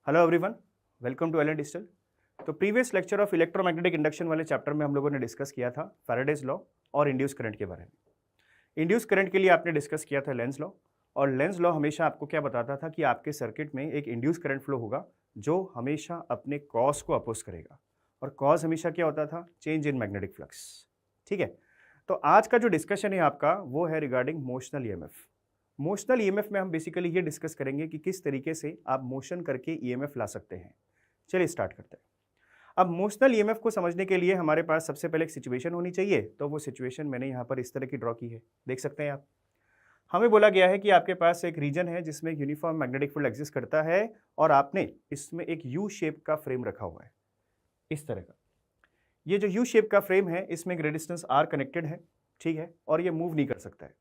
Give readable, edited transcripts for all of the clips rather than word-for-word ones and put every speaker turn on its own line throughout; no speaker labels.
Hello everyone, welcome to Allen digital. तो previous lecture of electromagnetic induction वाले chapter में हम लोगों ने डिस्कस किया था फैराडेज लॉ और इंड्यूस करंट के बारे में। इंड्यूस करंट के लिए आपने डिस्कस किया था लेंज लॉ, और लेंज लॉ हमेशा आपको क्या बताता था कि आपके सर्किट में एक इंड्यूस करंट फ्लो होगा जो हमेशा अपने कॉज को अपोज करेगा, और कॉज हमेशा क्या होता था? Change in magnetic flux. ठीक है, तो आज का जो डिस्कशन है आपका वो है regarding motional EMF. Motional EMF में हम बेसिकली ये डिस्कस करेंगे कि किस तरीके से आप मोशन करके ईएमएफ ला सकते हैं। चलिए स्टार्ट करते हैं। अब मोशनल ईएमएफ को समझने के लिए हमारे पास सबसे पहले एक सिचुएशन होनी चाहिए, तो वो सिचुएशन मैंने यहाँ पर इस तरह की ड्रॉ की है, देख सकते हैं आप। हमें बोला गया है कि आपके पास एक रीजन है जिसमें यूनिफॉर्म मैग्नेटिक फील्ड एग्जिस्ट करता है, और आपने इसमें एक यू शेप का फ्रेम रखा हुआ है, इस तरह का। ये जो यू शेप का फ्रेम है इसमें एक रेजिस्टेंस आर कनेक्टेड है, ठीक है, और ये मूव नहीं कर सकता है।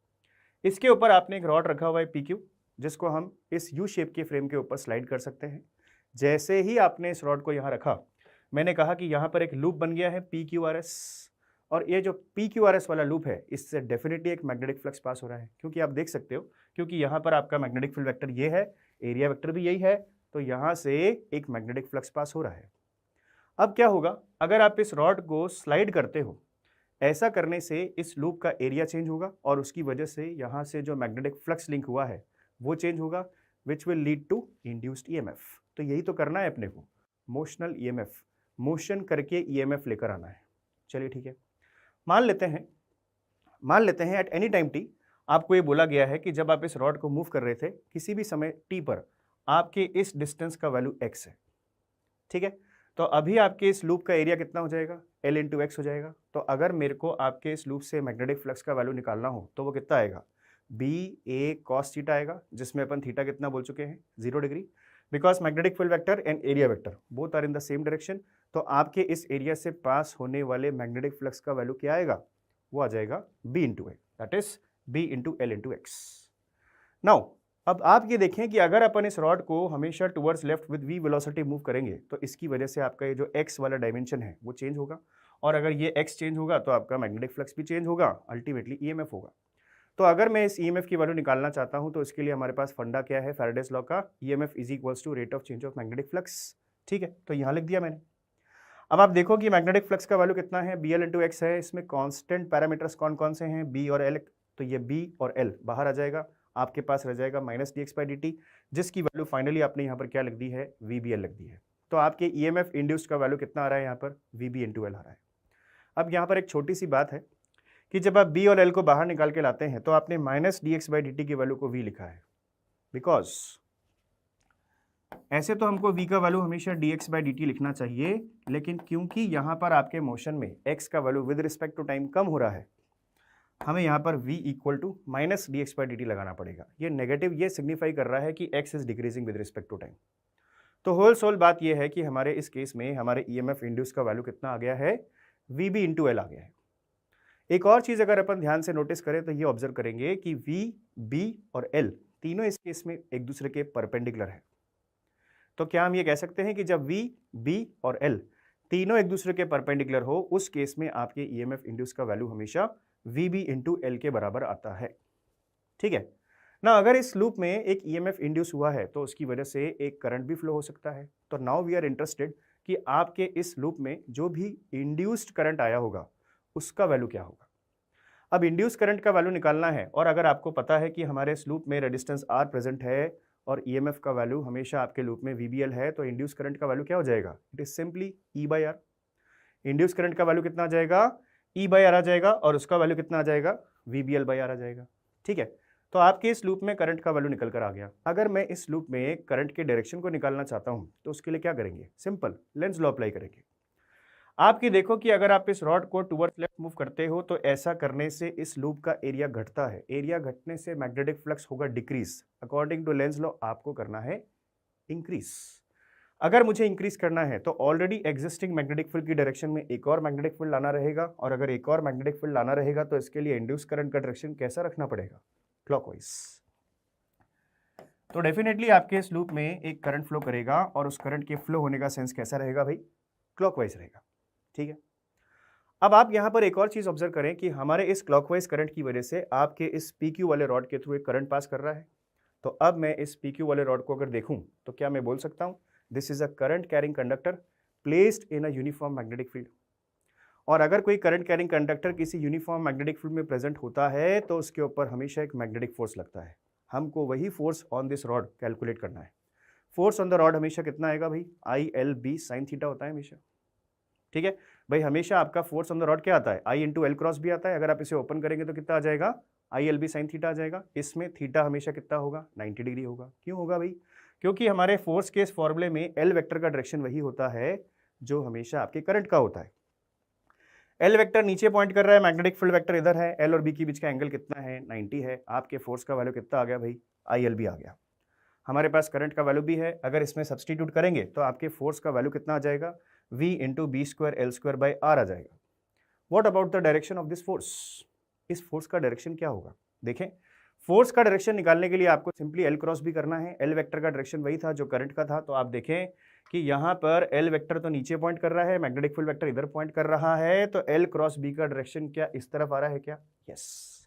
इसके ऊपर आपने एक रॉड रखा हुआ है पी क्यू, जिसको हम इस यू शेप के फ्रेम के ऊपर स्लाइड कर सकते हैं। जैसे ही आपने इस रॉड को यहाँ रखा, मैंने कहा कि यहाँ पर एक लूप बन गया है पी क्यू आर एस, और ये जो पी क्यू आर एस वाला लूप है इससे डेफिनेटली एक मैग्नेटिक फ्लक्स पास हो रहा है, क्योंकि आप देख सकते हो, क्योंकि यहाँ पर आपका मैग्नेटिक फील्ड वेक्टर ये है, एरिया वेक्टर भी यही है, तो यहाँ से एक मैग्नेटिक फ्लक्स पास हो रहा है। अब क्या होगा, अगर आप इस रॉड को स्लाइड करते हो, ऐसा करने से इस लूप का एरिया चेंज होगा, और उसकी वजह से यहाँ से जो मैग्नेटिक फ्लक्स लिंक हुआ है वो चेंज होगा, which will lead to induced EMF. तो यही तो करना है अपने को, मोशनल ईएमएफ, मोशन करके ईएमएफ लेकर आना है। चलिए ठीक है, मान लेते हैं एट एनी टाइम टी आपको ये बोला गया है कि जब आप इस रॉड को मूव कर रहे थे किसी भी समय टी पर, आपके इस डिस्टेंस का वैल्यू एक्स है, ठीक है। तो अभी आपके इस लूप का एरिया कितना हो जाएगा? L इंटू एक्स हो जाएगा। तो अगर मेरे को आपके इस लूप से मैग्नेटिक फ्लक्स का वैल्यू निकालना हो तो वो कितना आएगा? बी ए कॉस थीटा आएगा, जिसमें अपन थीटा कितना बोल चुके हैं? 0 degree, because magnetic field vector and area vector both are in the same direction. तो आपके इस एरिया से पास होने वाले मैग्नेटिक फ्लक्स का वैल्यू क्या आएगा? वो आ जाएगा B into A, that is B into L into X. Now अब आप ये देखें कि अगर अपन इस रॉड को हमेशा towards left with v velocity move करेंगे तो इसकी वजह से आपका ये जो x वाला डायमेंशन है वो चेंज होगा, और अगर ये x चेंज होगा तो आपका मैग्नेटिक फ्लक्स भी चेंज होगा, अल्टीमेटली ईएमएफ होगा। तो अगर मैं इस ईएमएफ की वैल्यू निकालना चाहता हूं तो इसके लिए हमारे पास फंडा क्या है? फैराडेज लॉ का, EMF is equals to rate of change of magnetic flux. ठीक है, तो यहाँ लिख दिया मैंने। अब आप देखो कि मैग्नेटिक फ्लक्स का वैल्यू कितना है? बी एल इंटू एक्स है। इसमें कॉन्स्टेंट पैरामीटर्स कौन कौन से हैं? बी और एल। तो ये बी और एल बाहर आ जाएगा, आपके पास रह जाएगा minus D X by D T, जिसकी वैल्यू फाइनली आपने यहाँ पर क्या लिख दी है? वी बी एल लिख दी है। तो आपके ई एम एफ इंड्यूस्ड का वैल्यू कितना आ रहा है यहाँ पर? वी बी इंटू एल आ रहा है। अब यहाँ पर एक छोटी सी बात है कि जब आप बी और एल को बाहर निकाल के लाते हैं तो आपने minus D X by D T की वैल्यू को वी लिखा है, बिकॉज ऐसे तो हमको v का वैल्यू हमेशा dx बाई डी लिखना चाहिए, लेकिन क्योंकि यहाँ पर आपके मोशन में x का value with respect to time कम हो रहा है, हमें यहाँ पर v equal to minus D X by D लगाना पड़ेगा। ये नेगेटिव ये सिग्निफाई कर रहा है कि x is decreasing with respect to time. तो होल सोल बात ये है कि हमारे इस केस में हमारे EMF इंड्यूस का वैल्यू कितना आ गया है? वी बी इंटू एल आ गया है। एक और चीज़ अगर अपन ध्यान से नोटिस करें तो ये ऑब्जर्व करेंगे कि v, b और l तीनों इस केस में एक दूसरे के परपेंडिकुलर है। तो क्या हम ये कह सकते हैं कि जब v, b और l तीनों एक दूसरे के परपेंडिकुलर हो, उस केस में आपके EMF इंड्यूस का वैल्यू हमेशा VB इंटू एल के बराबर आता है। ठीक है ना, अगर इस लूप में एक EMF इंड्यूस हुआ है तो उसकी वजह से एक करंट भी फ्लो हो सकता है। तो नाउ वी आर इंटरेस्टेड कि आपके इस लूप में जो भी इंड्यूस्ड करंट आया होगा उसका वैल्यू क्या होगा। अब इंड्यूस करंट का वैल्यू निकालना है, और अगर आपको पता है कि हमारे इस लूप में रेजिस्टेंस R प्रेजेंट है और EMF का वैल्यू हमेशा आपके लूप में VBL है, तो इंड्यूस करंट का वैल्यू क्या हो जाएगा? It is simply E by R. Induce current का वैल्यू कितना आ जाएगा? E बाई आर आ जाएगा, और उसका वैल्यू कितना आ जाएगा? VBL बाई आर आ जाएगा। ठीक है, तो आपके इस लूप में करंट का वैल्यू निकल कर आ गया। अगर मैं इस लूप में करंट के डायरेक्शन को निकालना चाहता हूं तो उसके लिए क्या करेंगे? सिंपल लेंज लॉ अप्लाई करेंगे। आपकी देखो कि अगर आप इस रॉड को टुवर्ड्स लेफ्ट मूव करते हो तो ऐसा करने से इस लूप का एरिया घटता है, एरिया घटने से मैग्नेटिक फ्लक्स होगा decrease. According to Lenz law आपको करना है इंक्रीज। अगर मुझे इंक्रीज करना है तो ऑलरेडी एग्जिस्टिंग मैग्नेटिक फील्ड की डायरेक्शन में एक और मैग्नेटिक फील्ड लाना रहेगा, और अगर एक और मैग्नेटिक फील्ड लाना रहेगा तो इसके लिए इंड्यूस करंट का डायरेक्शन कैसा रखना पड़ेगा? क्लॉकवाइज। तो डेफिनेटली आपके इस लूप में एक करंट फ्लो करेगा, और उस करंट के फ्लो होने का सेंस कैसा रहेगा भाई? क्लॉकवाइज रहेगा। ठीक है, अब आप यहाँ पर एक और चीज ऑब्जर्व करें कि हमारे इस क्लॉकवाइज करंट की वजह से आपके इस PQ वाले रॉड के थ्रू एक करंट पास कर रहा है। तो अब मैं इस PQ वाले रॉड को अगर देखूं तो क्या मैं बोल सकता हूं this is a current carrying conductor placed in a uniform magnetic field. और अगर कोई करंट कैरिंग कंडक्टर किसी यूनिफॉर्म मैग्नेटिक फील्ड में प्रेजेंट होता है तो उसके ऊपर हमेशा एक मैग्नेटिक फोर्स लगता है। हमको वही force on this rod calculate करना है। फोर्स ऑन द रॉड हमेशा कितना आएगा भाई, I L B sine theta होता है हमेशा। ठीक है भाई, हमेशा आपका फोर्स ऑन द रॉड क्या आता है, आई इंटू एल क्रॉस भी आता है। अगर आप इसे ओपन करेंगे तो कितना आ जाएगा, I L B sine theta आ जाएगा। इसमें थीटा हमेशा कितना होगा, 90 डिग्री होगा। क्यों होगा भाई, क्योंकि हमारे फोर्स के इस फॉर्मूले में एल वेक्टर का डायरेक्शन वही होता है जो हमेशा आपके करंट का होता है। एल वेक्टर नीचे पॉइंट कर रहा है, मैग्नेटिक फील्ड वेक्टर इधर है, एल और बी के बीच का एंगल कितना है, 90 है। आपके फोर्स का वैल्यू कितना आ गया भाई, आई एल बी आ गया। हमारे पास करंट का वैल्यू भी है, अगर इसमें सब्सटीट्यूट करेंगे तो आपके फोर्स का वैल्यू कितना आ जाएगा, v into B square L square by R आ जाएगा। What about the direction of this force, इस फोर्स का डायरेक्शन क्या होगा। देखें, फोर्स का डायरेक्शन निकालने के लिए आपको सिंपली एल क्रॉस भी करना है। एल वेक्टर का डायरेक्शन वही था जो करंट का था, तो आप देखें कि यहाँ पर एल वेक्टर तो नीचे पॉइंट कर रहा है, मैग्नेटिक फील्ड वेक्टर इधर पॉइंट कर रहा है, तो एल क्रॉस बी का डायरेक्शन क्या इस तरफ आ रहा है क्या, यस।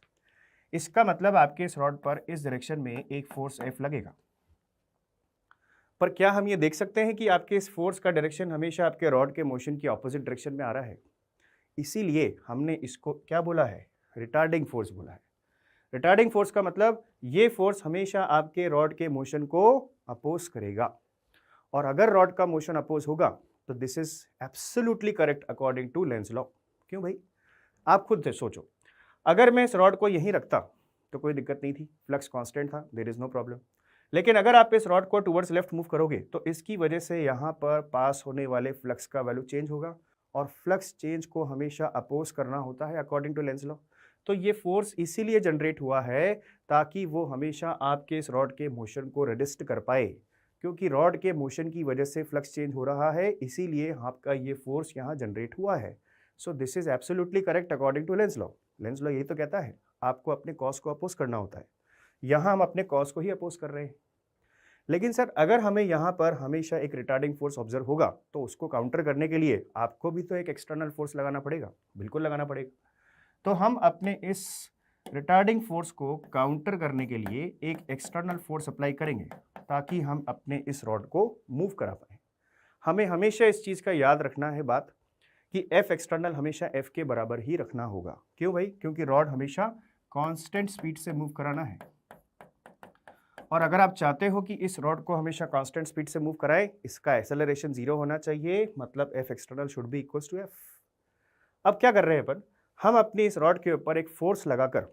इसका मतलब आपके इस रॉड पर इस डायरेक्शन में एक फोर्स एफ लगेगा। पर क्या हम ये देख सकते हैं कि आपके इस फोर्स का डायरेक्शन हमेशा आपके रॉड के मोशन की ऑपोजिट डायरेक्शन में आ रहा है। इसीलिए हमने इसको क्या बोला है, रिटार्डिंग फोर्स बोला है। रिटार्डिंग फोर्स का मतलब ये फोर्स हमेशा आपके रॉड के मोशन को अपोज करेगा, और अगर रॉड का मोशन अपोज होगा तो this is absolutely correct according to Lenz law. क्यों भाई, आप खुद से सोचो, अगर मैं इस रॉड को यहीं रखता तो कोई दिक्कत नहीं थी, फ्लक्स कांस्टेंट था, देयर इज नो प्रॉब्लम। लेकिन अगर आप इस रॉड को टुवर्ड्स लेफ्ट मूव करोगे तो इसकी वजह से यहाँ पर पास होने वाले फ्लक्स का वैल्यू चेंज होगा, और फ्लक्स चेंज को हमेशा अपोज करना होता है अकॉर्डिंग टू लेंज लॉ। तो ये फोर्स इसीलिए जनरेट हुआ है ताकि वो हमेशा आपके इस रॉड के मोशन को रेजिस्ट कर पाए, क्योंकि रॉड के मोशन की वजह से फ्लक्स चेंज हो रहा है, इसीलिए आपका ये फोर्स यहाँ जनरेट हुआ है। So this is absolutely correct according to Lenz law. Lenz law यही तो कहता है आपको अपने कॉस को अपोज करना होता है, यहाँ हम अपने कॉस को ही अपोज कर रहे हैं। लेकिन सर अगर हमें यहाँ पर हमेशा एक रिटार्डिंग फोर्स ऑब्जर्व होगा तो उसको काउंटर करने के लिए आपको भी तो एक एक्सटर्नल फोर्स लगाना पड़ेगा, बिल्कुल लगाना पड़ेगा। तो हम अपने इस रिटार्डिंग फोर्स को काउंटर करने के लिए एक एक्सटर्नल फोर्स अप्लाई करेंगे ताकि हम अपने इस रॉड को मूव करा पाए। हमें हमेशा इस चीज़ का याद रखना है बात कि एफ एक्सटर्नल हमेशा एफ के बराबर ही रखना होगा। क्यों भाई, क्योंकि रॉड हमेशा कांस्टेंट स्पीड से मूव कराना है, और अगर आप चाहते हो कि इस रॉड को हमेशा कांस्टेंट स्पीड से मूव कराए, इसका एक्सेलरेशन 0 होना चाहिए, मतलब F external should be equals to F. अब क्या कर रहे हैं अपन, हम अपनी इस रॉड के ऊपर एक फोर्स लगाकर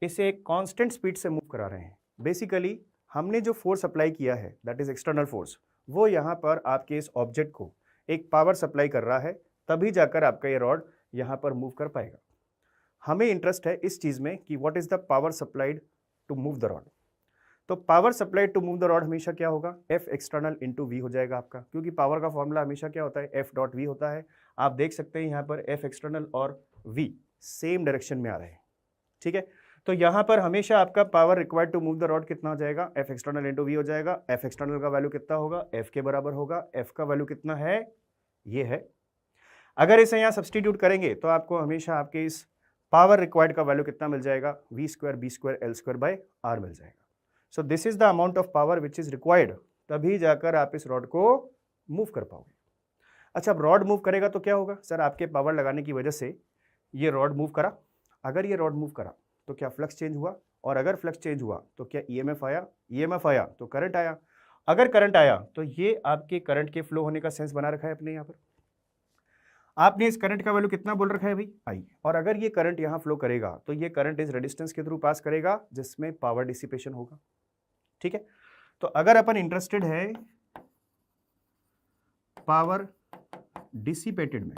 इसे एक कांस्टेंट स्पीड से मूव करा रहे हैं। बेसिकली हमने जो फोर्स अप्लाई किया है दैट इज एक्सटर्नल फोर्स, वो यहाँ पर आपके इस ऑब्जेक्ट को एक पावर सप्लाई कर रहा है, तभी जाकर आपका ये रॉड यहाँ पर मूव कर पाएगा। हमें इंटरेस्ट है इस चीज़ में कि what is the power supplied to move the rod. तो power supplied to move the rod हमेशा क्या होगा, एफ एक्सटर्नल इंटू वी हो जाएगा आपका, क्योंकि पावर का फॉर्मूला हमेशा क्या होता है, एफ डॉट वी होता है। आप देख सकते हैं यहाँ पर एफ एक्सटर्नल और वी सेम डायरेक्शन में आ रहे हैं, ठीक है। तो यहाँ पर हमेशा आपका power required to move the rod कितना हो जाएगा, एफ एक्सटर्नल इंटू वी हो जाएगा। एफ एक्सटर्नल का वैल्यू कितना होगा, एफ के बराबर होगा। एफ का वैल्यू कितना है, ये है। अगर इसे यहाँ सब्सटीट्यूट करेंगे तो आपको हमेशा आपके इस पावर रिक्वायर्ड का वैल्यू कितना मिल जाएगा, V square B square L square by R मिल जाएगा। So this is the amount of power which is required, तभी जाकर आप इस रॉड को मूव कर पाओगे। अच्छा, अब रॉड मूव करेगा तो क्या होगा, सर आपके पावर लगाने की वजह से ये रॉड मूव करा। अगर ये रॉड मूव करा तो क्या फ्लक्स चेंज हुआ, और अगर फ्लक्स चेंज हुआ तो क्या ईएमएफ आया, ईएमएफ आया तो करंट आया। अगर करंट आया तो ये आपके करंट के फ्लो होने का सेंस बना रखा है अपने यहाँ पर। आपने इस करंट का वैल्यू कितना बोल रखा है भाई, आई। और अगर ये करंट यहाँ फ्लो करेगा तो ये करंट इस रेजिस्टेंस के थ्रू पास करेगा जिसमें पावर डिसिपेशन होगा, ठीक है। तो अगर अपन इंटरेस्टेड है पावर डिसिपेटेड में,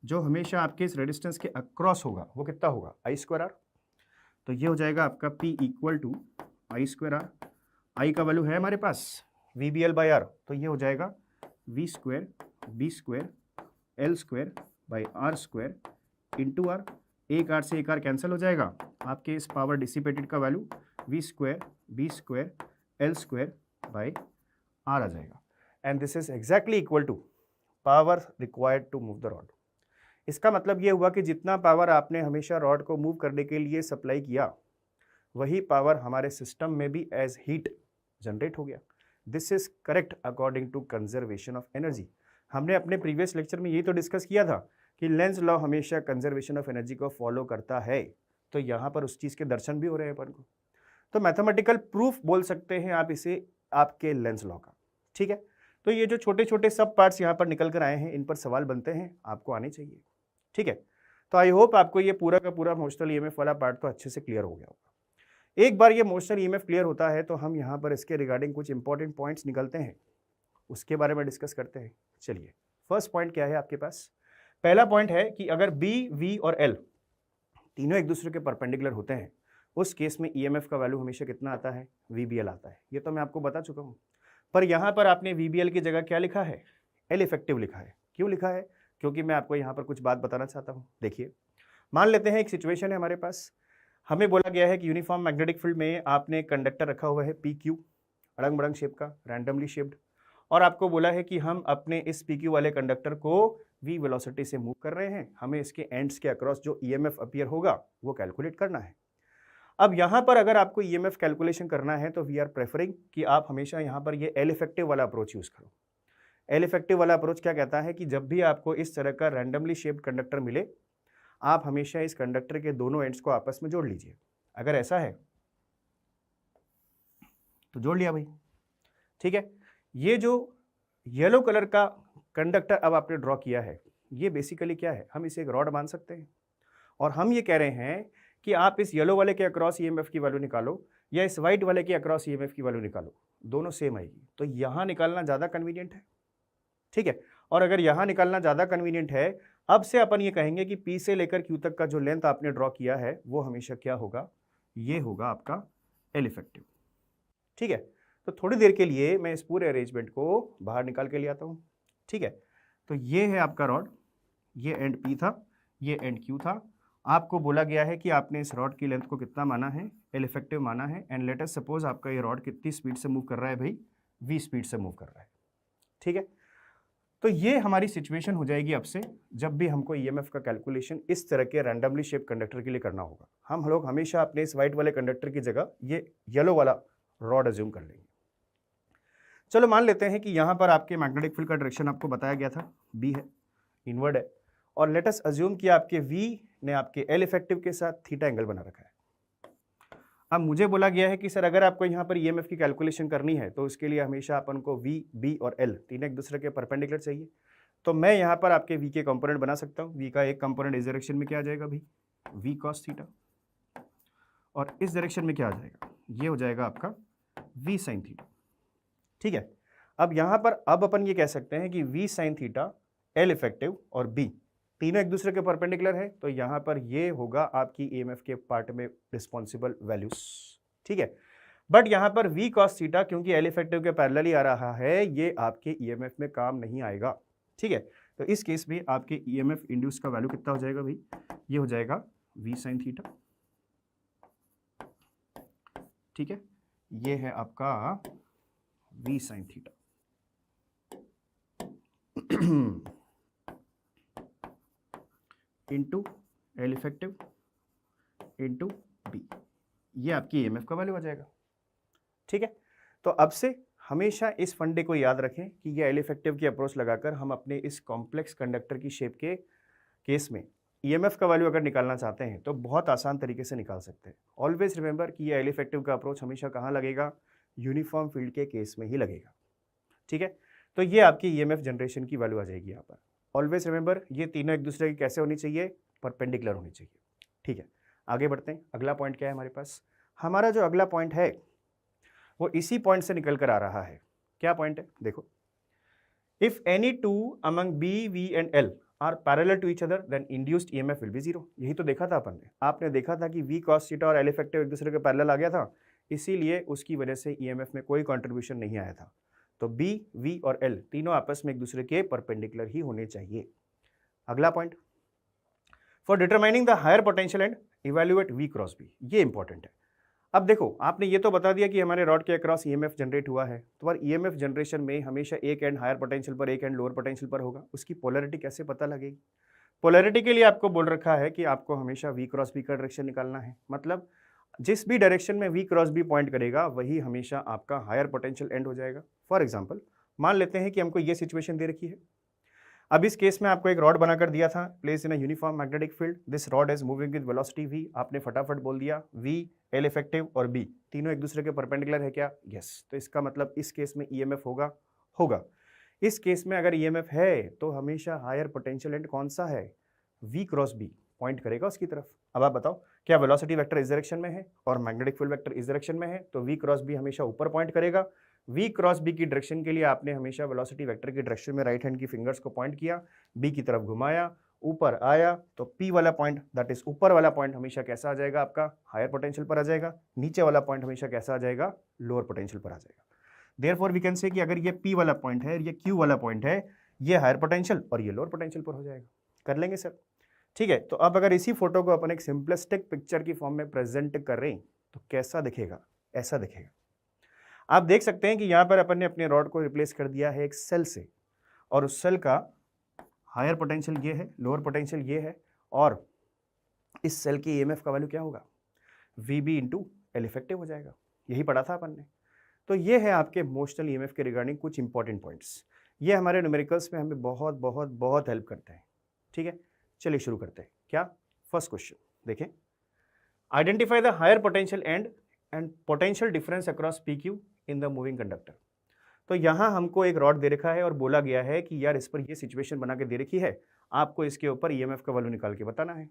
जो हमेशा आपके इस रेजिस्टेंस के अक्रॉस होगा, वो कितना होगा, आई स्क्वायर आर। तो ये हो जाएगा आपका P equal to I square R. I का वैल्यू है हमारे पास V B L by R, तो ये हो जाएगा V square B square L square by R square into R. एक आर से एक आर कैंसिल हो जाएगा, आपके इस पावर डिसिपेटेड का value V square B square L square by R आ जाएगा। And this is exactly equal to power required to move the rod. इसका मतलब ये हुआ कि जितना पावर आपने हमेशा रॉड को मूव करने के लिए सप्लाई किया, वही पावर हमारे सिस्टम में भी एज हीट जनरेट हो गया। This is correct according to conservation of energy. हमने अपने प्रीवियस लेक्चर में यही तो डिस्कस किया था कि लेंस लॉ हमेशा कंजर्वेशन ऑफ एनर्जी को फॉलो करता है, तो यहाँ पर उस चीज़ के दर्शन भी हो रहे हैं अपन को। तो मैथमेटिकल प्रूफ बोल सकते हैं आप इसे आपके लेंस लॉ का। ठीक है, तो ये जो छोटे छोटे सब पार्ट्स यहाँ पर निकल कर आए हैं, इन पर सवाल बनते हैं, आपको आने चाहिए। ठीक है, तो आई होप आपको ये पूरा का पूरा मोशनल ईएमएफ वाला पार्ट तो अच्छे से क्लियर हो गया होगा। एक बार ये मोशनल ईएमएफ क्लियर होता है तो हम यहाँ पर इसके रिगार्डिंग कुछ इंपॉर्टेंट पॉइंट्स निकलते हैं, उसके बारे में डिस्कस करते हैं। चलिए, फर्स्ट पॉइंट क्या है आपके पास? पहला पॉइंट है कि अगर बी, वी और एल तीनों एक दूसरे के परपेंडिकुलर होते हैं, उस केस में ईएमएफ का वैल्यू हमेशा कितना आता है? वीबीएल आता है। ये तो मैं आपको बता चुका हूँ, पर यहाँ पर आपने वीबीएल की जगह क्या लिखा है? एल इफेक्टिव लिखा है। क्यों लिखा है? क्योंकि मैं आपको यहाँ पर कुछ बात बताना चाहता हूँ। देखिए, मान लेते हैं एक सिचुएशन है हमारे पास, हमें बोला गया है कि यूनिफॉर्म मैग्नेटिक फील्ड में आपने कंडक्टर रखा हुआ है पी क्यू, अड़ंग बड़ंग शेप का, रैंडमली शेप्ड, और आपको बोला है कि हम अपने इस पी क्यू वाले कंडक्टर को वी वेलोसिटी से मूव कर रहे हैं, हमें इसके एंड्स के अक्रॉस जो ईएमएफ अपीयर होगा वो कैलकुलेट करना है। अब यहाँ पर अगर आपको ईएमएफ कैलकुलेशन करना है तो वी आर प्रेफरिंग कि आप हमेशा यहाँ पर ये एल इफेक्टिव वाला अप्रोच यूज़ करो। एल इफेक्टिव वाला अप्रोच क्या कहता है कि जब भी आपको इस तरह का रैंडमली शेप्ड कंडक्टर मिले, आप हमेशा इस कंडक्टर के दोनों एंड्स को आपस में जोड़ लीजिए। अगर ऐसा है तो जोड़ लिया भाई। ठीक है, ये जो येलो कलर का कंडक्टर अब आपने ड्रॉ किया है, ये बेसिकली क्या है? हम इसे एक रॉड मान सकते हैं, और हम ये कह रहे हैं कि आप इस येलो वाले के अक्रॉस ईएमएफ की वैल्यू निकालो या इस वाइट वाले के अक्रॉस ईएमएफ की वैल्यू निकालो, दोनों सेम आएगी। तो यहाँ निकालना ज़्यादा कन्वीनियंट है। ठीक है, और अगर यहाँ निकालना ज़्यादा कन्वीनियंट है, अब से अपन ये कहेंगे कि P से लेकर Q तक का जो लेंथ आपने ड्रॉ किया है वो हमेशा क्या होगा? ये होगा आपका एल इफेक्टिव। ठीक है, तो थोड़ी देर के लिए मैं इस पूरे अरेंजमेंट को बाहर निकाल के ले आता हूँ। ठीक है, तो ये है आपका रॉड, ये एंड P था, ये एंड Q था। आपको बोला गया है कि आपने इस रॉड की लेंथ को कितना माना है? एल इफेक्टिव माना है। एंड लेट अस सपोज आपका ये रॉड कितनी स्पीड से मूव कर रहा है भाई? v स्पीड से मूव कर रहा है। ठीक है, तो ये हमारी सिचुएशन हो जाएगी अब से, जब भी हमको ईएमएफ का कैलकुलेशन इस तरह के रैंडमली शेप कंडक्टर के लिए करना होगा, हम लोग हमेशा अपने इस वाइट वाले कंडक्टर की जगह ये येलो वाला रॉड अज्यूम कर लेंगे। चलो मान लेते हैं कि यहाँ पर आपके मैग्नेटिक फील्ड का डायरेक्शन आपको बताया गया था बी है, इनवर्ड है, और लेट अस अज्यूम कि आपके वी ने आपके एल इफेक्टिव के साथ थीटा एंगल बना रखा है। अब मुझे बोला गया है कि सर अगर आपको यहाँ पर ईएमएफ की कैलकुलेशन करनी है तो उसके लिए हमेशा अपन को वी, बी और एल तीनों एक दूसरे के परपेंडिकुलर चाहिए। तो मैं यहाँ पर आपके वी के कंपोनेंट बना सकता हूँ। वी का एक कंपोनेंट इस डायरेक्शन में क्या आ जाएगा भाई? वी कॉस थीटा, और इस डायरेक्शन में क्या आ जाएगा? ये हो जाएगा आपका वी साइन थीटा। ठीक है, अब यहाँ पर अब अपन ये कह सकते हैं कि V sine theta, L effective और बी तीनों एक दूसरे के परपेंडिकुलर है, तो यहाँ पर ये होगा आपकी ईएमएफ के पार्ट में रिस्पॉन्सिबल वैल्यूज। ठीक है, बट यहाँ पर v cos थीटा क्योंकि एल इफेक्टिव के पैरेलल ही आ रहा है, ये आपके ईएमएफ में काम नहीं आएगा। ठीक है, तो इस केस में आपके ईएमएफ इंड्यूस का वैल्यू कितना हो जाएगा भाई? ये हो जाएगा v साइन थीटा। ठीक है, ये है आपका v sine theta into L effective into B, ये आपकी ईएमएफ का वैल्यू आ जाएगा। ठीक है, तो अब से हमेशा इस फंडे को याद रखें कि ये एल इफेक्टिव की अप्रोच लगाकर हम अपने इस कॉम्प्लेक्स कंडक्टर की शेप के केस में ईएमएफ का वैल्यू अगर निकालना चाहते हैं तो बहुत आसान तरीके से निकाल सकते हैं। ऑलवेज रिमेंबर कि ये एल इफेक्टिव का अप्रोच हमेशा कहाँ लगेगा? यूनिफॉर्म फील्ड के केस में ही लगेगा। ठीक है, तो ये आपकी ईएमएफ जनरेशन की वैल्यू आ जाएगी यहाँ पर। ऑलवेज रिमेंबर ये तीनों एक दूसरे की कैसे होनी चाहिए? परपेंडिकुलर होनी चाहिए। ठीक है, आगे बढ़ते हैं। अगला पॉइंट क्या है हमारे पास? हमारा जो अगला पॉइंट है वो इसी पॉइंट से निकल कर आ रहा है। क्या पॉइंट है? देखो, if any two among B, V and L are parallel to each other then induced EMF will be zero. यही तो देखा था अपन ने। आपने देखा था कि वी कॉस थीटा और एल इफेक्टिव एक दूसरे के पैरेलल आ गया था, इसीलिए उसकी वजह से ईएमएफ में कोई कंट्रीब्यूशन नहीं आया था। तो बी, वी और एल तीनों आपस में एक दूसरे के परपेंडिकुलर ही होने चाहिए। अगला point, for determining the higher potential and evaluate V cross B, ये इंपॉर्टेंट है। अब देखो, आपने ये तो बता दिया कि हमारे रॉड के अक्रॉस ईएमएफ जनरेट हुआ है, तो और ईएमएफ जनरेशन में हमेशा एक एंड हायर पोटेंशियल पर, एक एंड लोअर पोटेंशियल पर होगा। उसकी पोलैरिटी कैसे पता लगेगी? पोलैरिटी के लिए आपको बोल रखा है कि आपको हमेशा वी क्रॉस बी का डायरेक्शन निकालना है। मतलब जिस भी डायरेक्शन में वी क्रॉस बी पॉइंट करेगा वही हमेशा आपका हायर पोटेंशियल एंड हो जाएगा। फॉर एग्जाम्पल मान लेते हैं कि हमको ये सिचुएशन दे रखी है। अब इस केस में आपको एक रॉड बनाकर दिया था, place in a uniform magnetic field, this rod is moving with velocity v, आपने फटाफट बोल दिया v, L इफेक्टिव और b तीनों एक दूसरे के परपेंडिकुलर है क्या? यस। तो इसका मतलब इस केस में ईएमएफ होगा। इस केस में अगर ईएमएफ है तो हमेशा हायर पोटेंशियल एंड कौन सा है? v क्रॉस b पॉइंट करेगा उसकी तरफ। अब आप बताओ क्या वेलोसिटी वेक्टर इस डायरेक्शन में है और मैग्नेटिक फील्ड वेक्टर इस डायरेक्शन में है, तो v क्रॉस b हमेशा ऊपर पॉइंट करेगा। v क्रॉस b की डायरेक्शन के लिए आपने हमेशा वेलोसिटी वेक्टर की डायरेक्शन में राइट हैंड की फिंगर्स को पॉइंट किया, b की तरफ घुमाया, ऊपर आया, तो p वाला पॉइंट दैट इज ऊपर वाला पॉइंट हमेशा कैसा आ जाएगा? आपका हायर पोटेंशियल पर आ जाएगा। नीचे वाला पॉइंट हमेशा कैसा आ जाएगा? लोअर पोटेंशियल पर आ जाएगा। देयरफॉर वी कैन से कि अगर ये p वाला पॉइंट है, ये q वाला पॉइंट है, ये हायर पोटेंशियल और ये लोअर पोटेंशियल पर हो जाएगा। कर लेंगे सर? ठीक है। तो अब अगर इसी फोटो को अपन एक सिंपलिस्टिक पिक्चर की फॉर्म में प्रेजेंट करें तो कैसा दिखेगा? ऐसा दिखेगा। आप देख सकते हैं कि यहाँ पर अपन ने अपने रॉड को रिप्लेस कर दिया है एक सेल से, और उस सेल का हायर पोटेंशियल ये है, लोअर पोटेंशियल ये है, और इस सेल की ईएमएफ का वैल्यू क्या होगा? VB इंटू एल इफेक्टिव हो जाएगा। यही पढ़ा था अपन ने। तो ये है आपके मोशनल ईएमएफ के रिगार्डिंग कुछ इंपॉर्टेंट पॉइंट्स। ये हमारे न्यूमेरिकल्स में हमें बहुत बहुत बहुत हेल्प करते हैं। ठीक है, चलिए शुरू करते हैं। क्या? फर्स्ट क्वेश्चन देखें, identify the higher potential and potential difference across PQ in the moving conductor. तो यहाँ हमको एक रॉड दे रखा है और बोला गया है कि यार इस पर ये सिचुएशन बना के दे रखी है, आपको इसके ऊपर ईएमएफ का वैल्यू निकाल के बताना है।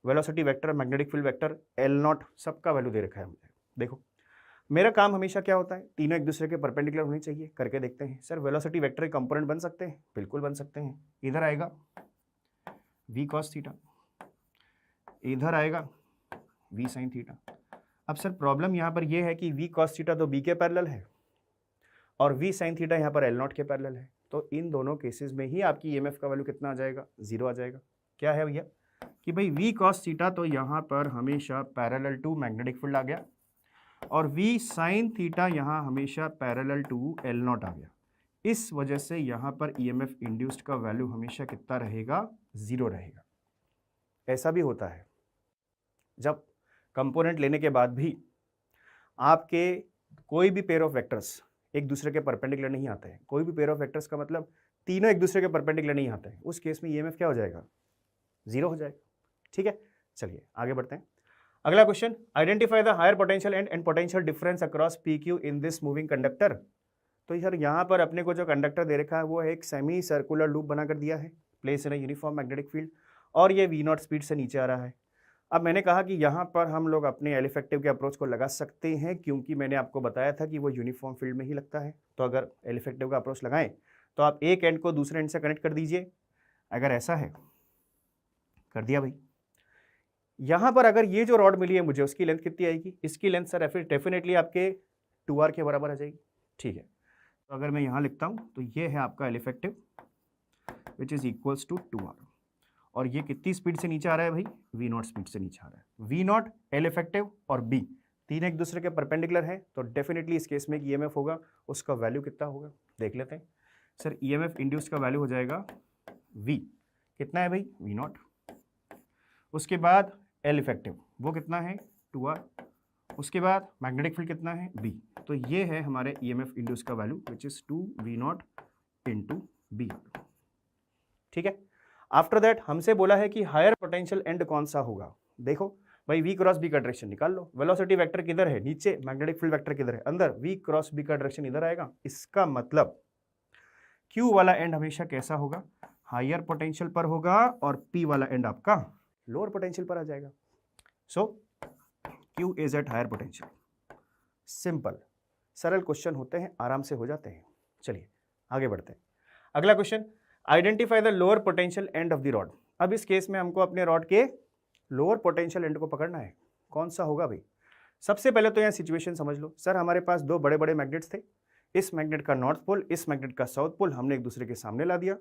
Velocity vector, magnetic field vector, L0 सबका वैल्यू दे रखा है मुझे। देखो मेरा काम हमेशा क्या होता है, तीनों एक दूसरे के परपेंडिकुलर होने चाहिए। करके देखते हैं। सर वेलोसिटी वेक्टर के कंपोनेंट बन सकते हैं? बिल्कुल बन सकते हैं। इधर आएगा v cos थीटा, इधर आएगा v sin थीटा। अब सर प्रॉब्लम यहाँ पर यह है कि v cos थीटा तो b के पैरेलल है और v sin थीटा यहाँ पर L0 के पैरेलल है, तो इन दोनों केसेस में ही आपकी ईएमएफ का वैल्यू कितना आ जाएगा? 0 आ जाएगा। क्या है भैया कि भाई v cos थीटा तो यहाँ पर हमेशा पैरेलल टू मैग्नेटिक फील्ड आ गया और v sin थीटा यहाँ हमेशा पैरेलल टू L0 आ गया। इस वजह से यहाँ पर ईएमएफ इंड्यूस्ड का वैल्यू हमेशा कितना रहेगा? 0 रहेगा। ऐसा भी होता है जब कंपोनेंट लेने के बाद भी आपके कोई भी पेयर ऑफ वेक्टर्स एक दूसरे के परपेंडिकुलर नहीं आते हैं। कोई भी पेयर ऑफ वेक्टर्स का मतलब तीनों एक दूसरे के परपेंडिकुलर नहीं आते हैं। उस केस में ईएमएफ क्या हो जाएगा? 0 हो जाएगा। ठीक है, चलिए आगे बढ़ते हैं। अगला question, identify the higher potential and potential difference across PQ in this moving conductor. तो यार यहाँ पर अपने को जो कंडक्टर दे रखा है वो एक सेमी सर्कुलर लूप बनाकर दिया है, place in a uniform magnetic field, और ये V0 स्पीड से नीचे आ रहा है। अब मैंने कहा कि यहाँ पर हम लोग अपने एल इफेक्टिव के अप्रोच को लगा सकते हैं, क्योंकि मैंने आपको बताया था कि वो यूनिफॉर्म फील्ड में ही लगता है। तो अगर एल इफेक्टिव का अप्रोच लगाएं तो आप एक एंड को दूसरे एंड से कनेक्ट कर दीजिए। अगर ऐसा है, कर दिया भाई। यहाँ पर अगर ये जो रॉड मिली है मुझे, उसकी लेंथ कितनी आएगी? इसकी लेंथ सर डेफिनेटली आपके 2r के बराबर आ जाएगी। ठीक है, तो अगर मैं यहाँ लिखता हूँ तो ये है आपका L effective which is equals to 2r, और ये कितनी स्पीड से नीचे आ रहा है भाई? V0 स्पीड से नीचे आ रहा है। V0, L इफेक्टिव और B तीन एक दूसरे के परपेंडिकुलर हैं, तो डेफिनेटली इस केस में एक ईएमएफ होगा, उसका वैल्यू कितना होगा देख लेते हैं। सर ईएमएफ इंड्यूस का वैल्यू हो जाएगा V, कितना है भाई? V0। उसके बाद L इफेक्टिव वो कितना है? 2r। उसके बाद मैग्नेटिक फील्ड कितना है? B। तो ये है हमारे ईएमएफ इंड्यूस का value which is 2V0 into B। ठीक है, आफ्टर दैट हमसे बोला है कि हायर पोटेंशियल एंड कौन सा होगा। देखो भाई v क्रॉस b का डायरेक्शन निकाल लो। वेलोसिटी वेक्टर किधर है? नीचे। मैग्नेटिक फील्ड वेक्टर किधर है? अंदर। v क्रॉस b का डायरेक्शन इधर आएगा। इसका मतलब q वाला एंड हमेशा कैसा होगा? हायर पोटेंशियल पर होगा, और p वाला एंड आपका लोअर पोटेंशियल पर आ जाएगा। So q is at higher potential. Simple सरल क्वेश्चन होते हैं, आराम से हो जाते हैं। चलिए आगे बढ़ते हैं। अगला question, identify the lower potential end of the rod. अब इस केस में हमको अपने रॉड के लोअर पोटेंशियल एंड को पकड़ना है। कौन सा होगा भाई? सबसे पहले तो यहाँ सिचुएशन समझ लो। सर हमारे पास दो बड़े बड़े मैग्नेट्स थे, इस मैग्नेट का नॉर्थ पोल, इस मैग्नेट का साउथ पोल हमने एक दूसरे के सामने ला दिया।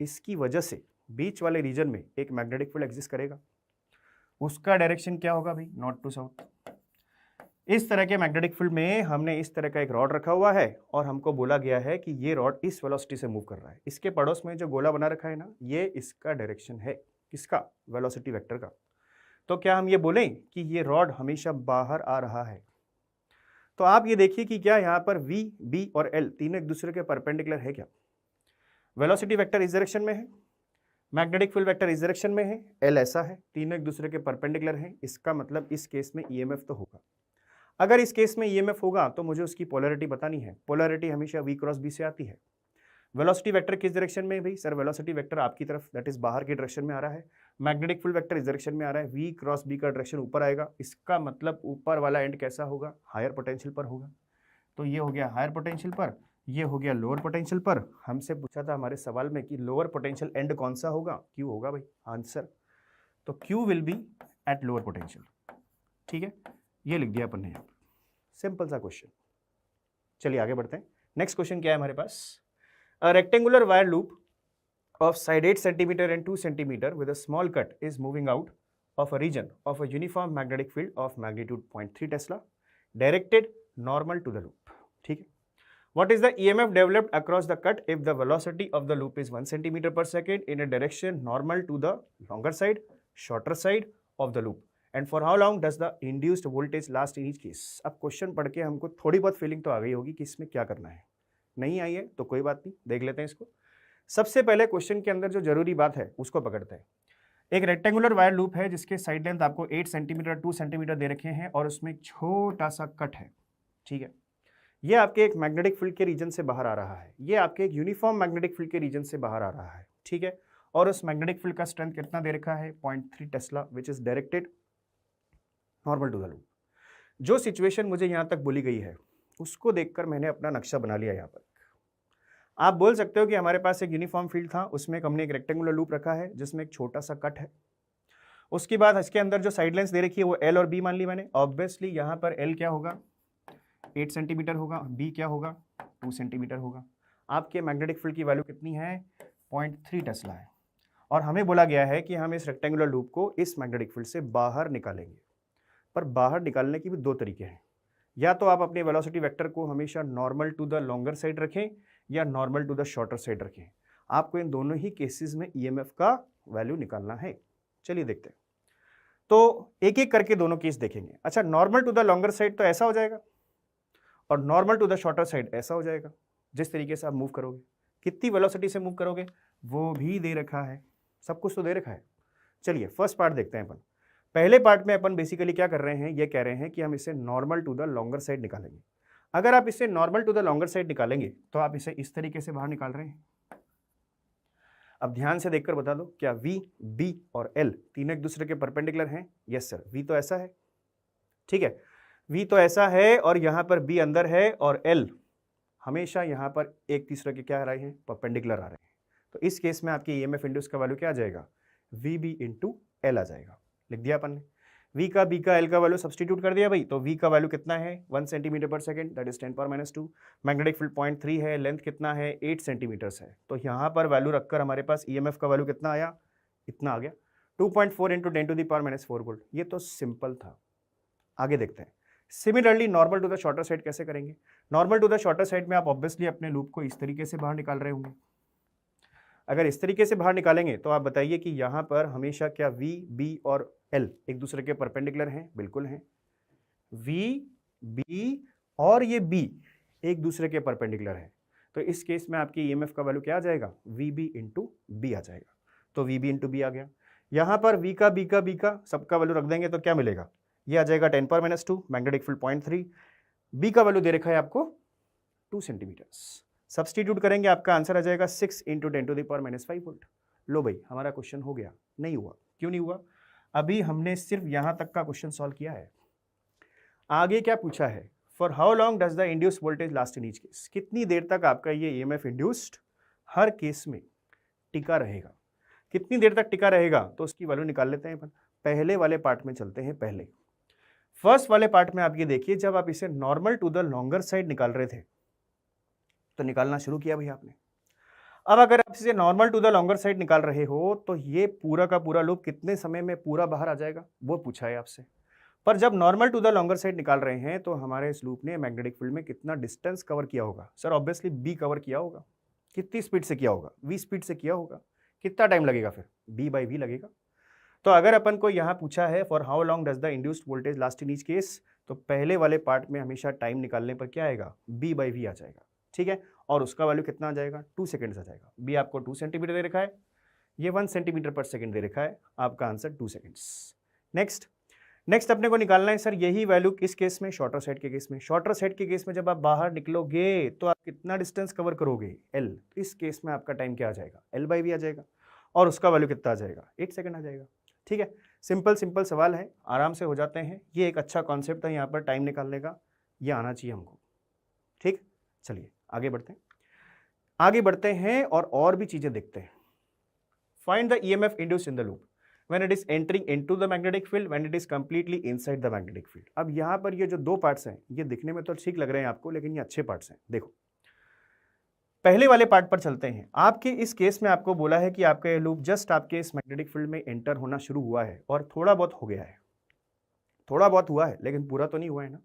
इसकी वजह से बीच वाले रीजन में एक मैग्नेटिक फील्ड एग्जिस्ट करेगा। उसका डायरेक्शन क्या होगा भाई? North to south. इस तरह के मैग्नेटिक फील्ड में हमने इस तरह का एक रॉड रखा हुआ है, और हमको बोला गया है कि ये रॉड इस वेलोसिटी से मूव कर रहा है। इसके पड़ोस में जो गोला बना रखा है ना, ये इसका डायरेक्शन है। किसका? वेलोसिटी वेक्टर का। तो क्या हम ये बोलें कि ये रॉड हमेशा बाहर आ रहा है? तो आप ये देखिए कि क्या यहाँ पर v, b और l तीनों एक दूसरे के परपेंडिकुलर है क्या? वेलोसिटी वेक्टर इस डायरेक्शन में है, मैग्नेटिक फील्ड वेक्टर इस डायरेक्शन में है, l ऐसा है, तीनों एक दूसरे के परपेंडिकुलर हैं। इसका मतलब इस केस में ईएमएफ तो होगा। अगर इस केस में ईएमएफ होगा तो मुझे उसकी पोलैरिटी बतानी है। पोलैरिटी हमेशा v क्रॉस b से आती है। वेलोसिटी वेक्टर किस डायरेक्शन में है भाई? सर वेलोसिटी वेक्टर आपकी तरफ, दैट इज बाहर की डायरेक्शन में आ रहा है। मैग्नेटिक फील्ड वेक्टर इस डायरेक्शन में आ रहा है, v क्रॉस b का डायरेक्शन ऊपर आएगा। इसका मतलब ऊपर वाला एंड कैसा होगा? हायर पोटेंशियल पर होगा। तो ये हो गया हायर पोटेंशियल पर, ये हो गया लोअर पोटेंशियल पर। हमसे पूछा था हमारे सवाल में कि लोअर पोटेंशियल एंड कौन सा होगा? क्यू होगा भाई आंसर। तो Q will be at lower potential. ठीक है, ये लिख दिया अपन ने यहाँ पर, सिंपल सा क्वेश्चन। चलिए आगे बढ़ते हैं। नेक्स्ट क्वेश्चन क्या है हमारे पास? A rectangular wire loop of side 8 cm and 2 cm with a small cut is moving out of a region of a uniform magnetic field of magnitude 0.3 Tesla directed normal to the loop. ठीक है, what is the EMF developed across the cut if the velocity of the loop is 1 cm per second in a direction normal to the longer side, shorter side of the loop, and for how long does the induced voltage last in each case? अब question पढ़ के हमको थोड़ी बहुत feeling तो आ गई होगी कि इसमें क्या करना है। नहीं आई है तो कोई बात नहीं, देख लेते हैं इसको। सबसे पहले क्वेश्चन के अंदर जो जरूरी बात है उसको पकड़ते हैं। एक रेक्टेंगुलर वायर लूप है जिसके साइड लेंथ आपको 8 सेंटीमीटर 2 सेंटीमीटर दे रखे हैं और उसमें एक छोटा सा कट है। ठीक है, ये आपके एक मैग्नेटिक फील्ड के रीजन से बाहर आ रहा है, ये आपके एक यूनिफॉर्म मैग्नेटिक फील्ड के रीजन से बाहर आ रहा है। ठीक है, और उस मैग्नेटिक फील्ड का स्ट्रेंथ कितना दे रखा है? 0.3 tesla which is directed normal to the loop. जो सिचुएशन मुझे यहाँ तक बोली गई है उसको देखकर मैंने अपना नक्शा बना लिया। यहाँ पर आप बोल सकते हो कि हमारे पास एक यूनिफॉर्म फील्ड था, उसमें हमने एक रेक्टेंगुलर लूप रखा है जिसमें एक छोटा सा कट है। उसके बाद इसके अंदर जो साइड लेंस दे रखी है वो L और B मान ली मैंने। ऑब्वियसली यहाँ पर L क्या होगा? 8 सेंटीमीटर होगा, B क्या होगा? 2 सेंटीमीटर होगा। आपके मैग्नेटिक फील्ड की वैल्यू कितनी है? 0.3 टेस्ला है। और हमें बोला गया है कि हम इस रेक्टेंगुलर लूप को इस मैग्नेटिक फील्ड से बाहर निकालेंगे। पर बाहर निकालने की भी दो तरीके हैं। या तो आप अपने वेलोसिटी वेक्टर को हमेशा normal to the longer side रखें या normal to the shorter side रखें। आपको इन दोनों ही केसेस में ईएमएफ का वैल्यू निकालना है। चलिए देखते हैं, तो एक एक करके दोनों केस देखेंगे। अच्छा, normal to the longer side तो ऐसा हो जाएगा और normal to the shorter side ऐसा हो जाएगा। जिस तरीके से आप मूव करोगे, कितनी वेलोसिटी से मूव करोगे वो भी दे रखा है, सब कुछ तो दे रखा है। चलिए फर्स्ट पार्ट देखते हैं अपन। पहले पार्ट में अपन बेसिकली क्या कर रहे हैं, ये कह रहे हैं कि हम इसे normal to the longer side निकालेंगे। अगर आप इसे normal to the longer side निकालेंगे तो आप इसे इस तरीके से बाहर निकाल रहे हैं। अब ध्यान से देखकर बता दो, क्या V, B और L तीनों एक दूसरे के परपेंडिकुलर हैं? यस सर, V तो ऐसा है। ठीक है, V तो ऐसा है और यहाँ पर B अंदर है और L हमेशा यहाँ पर एक तीसरे के क्या आ रहे हैं? परपेंडिकुलर आ रहे हैं। तो इस केस में आपकी ईएमएफ इंड्यूस का वैल्यू क्या आ जाएगा? VB इंटू L आ जाएगा। लिख दिया अपन ने। V का B का L का वैल्यू सब्सटीट्यूट कर दिया भाई। तो V का वैल्यू कितना है? 1 सेंटीमीटर पर second, that is 10⁻²। Magnetic field 0.3 है, लेंथ कितना है? 8 सेंटीमीटर्स है। तो यहाँ पर वैल्यू रखकर हमारे पास EMF का वैल्यू कितना आया? इतना आ गया, 2.4 इंटू 10⁻⁴ वोल्ट। ये तो सिंपल था। आगे देखते हैं। Similarly normal to the shorter side कैसे करेंगे? Normal to the shorter side में आप ऑब्वियसली अपने लूप को इस तरीके से बाहर निकाल रहे होंगे। अगर इस तरीके से बाहर निकालेंगे तो आप बताइए कि यहाँ पर हमेशा क्या V, B और L एक दूसरे के परपेंडिकुलर हैं? बिल्कुल हैं। V, B और ये B एक दूसरे के परपेंडिकुलर है। तो इस केस में आपकी EMF का वैल्यू क्या आ जाएगा? VB इंटू B आ जाएगा। तो VB इंटू B आ गया। यहाँ पर V का B का B का सबका वैल्यू रख देंगे तो क्या मिलेगा? ये आ जाएगा 10⁻², मैग्नेटिक फील्ड 0.3, B का वैल्यू दे रखा है आपको 2 सेंटीमीटर्स। सब्सटीट्यूट करेंगे आपका आंसर आ जाएगा 6 इंटू 10⁻⁵ वोल्ट। लो भाई, हमारा क्वेश्चन हो गया। नहीं हुआ, क्यों नहीं हुआ? अभी हमने सिर्फ यहाँ तक का क्वेश्चन सॉल्व किया है। आगे क्या पूछा है? For how long does the induced voltage last in each case? कितनी देर तक आपका ये EMF इंड्यूस्ड हर केस में टिका रहेगा? कितनी देर तक टिका रहेगा तो उसकी वैल्यू निकाल लेते हैं। पहले वाले पार्ट में चलते हैं। पहले फर्स्ट वाले पार्ट में आप ये देखिए, जब आप इसे normal to the longer side निकाल रहे थे तो निकालना शुरू किया भाई आपने। अब अगर आप इसे normal to the longer side निकाल रहे हो तो ये पूरा का पूरा लूप कितने समय में पूरा बाहर आ जाएगा वो पूछा है आपसे। पर जब normal to the longer side निकाल रहे हैं तो हमारे इस लूप ने मैग्नेटिक फील्ड में कितना डिस्टेंस कवर किया होगा? सर ऑब्वियसली B कवर किया होगा। कितनी स्पीड से किया होगा? V स्पीड से किया होगा। कितना टाइम लगेगा फिर? B/V लगेगा। तो अगर अपन को यहाँ पूछा है for how long does the induced voltage last in each case, तो पहले वाले पार्ट में हमेशा टाइम निकालने पर क्या आएगा, b/v आ जाएगा, ठीक है। और उसका वैल्यू कितना आ जाएगा, 2 सेकेंड्स आ जाएगा। b आपको 2 सेंटीमीटर दे रखा है, ये 1 सेंटीमीटर पर सेकेंड दे रखा है, आपका आंसर 2 सेकेंड्स। नेक्स्ट अपने को निकालना है सर यही वैल्यू किस केस में, शॉर्टर साइड के केस में। शॉर्टर साइड के केस में जब आप बाहर निकलोगे तो आप कितना डिस्टेंस कवर करोगे, l। इस केस में आपका टाइम क्या आ जाएगा, l/v आ जाएगा, और उसका वैल्यू कितना आ जाएगा, 8 सेकंड आ जाएगा, ठीक है। सिंपल सवाल है, आराम से हो जाते हैं। ये एक अच्छा कॉन्सेप्ट है यहाँ पर टाइम निकालने का, ये आना चाहिए हमको, ठीक। चलिए आगे बढ़ते हैं और भी चीजें देखते हैं। Find the EMF induced in the loop when it is entering into the magnetic field, when it is completely inside the magnetic field। अब यहाँ पर ये जो 2 पार्ट्स हैं, ये दिखने में तो ठीक लग रहे हैं आपको, लेकिन ये अच्छे पार्ट्स हैं। देखो पहले वाले पार्ट पर चलते हैं। आपके इस केस में आपको बोला है कि आपका ये लूप जस्ट आपके इस मैग्नेटिक फील्ड में एंटर होना शुरू हुआ है और थोड़ा बहुत हो गया है, थोड़ा बहुत हुआ है, लेकिन पूरा तो नहीं हुआ है ना।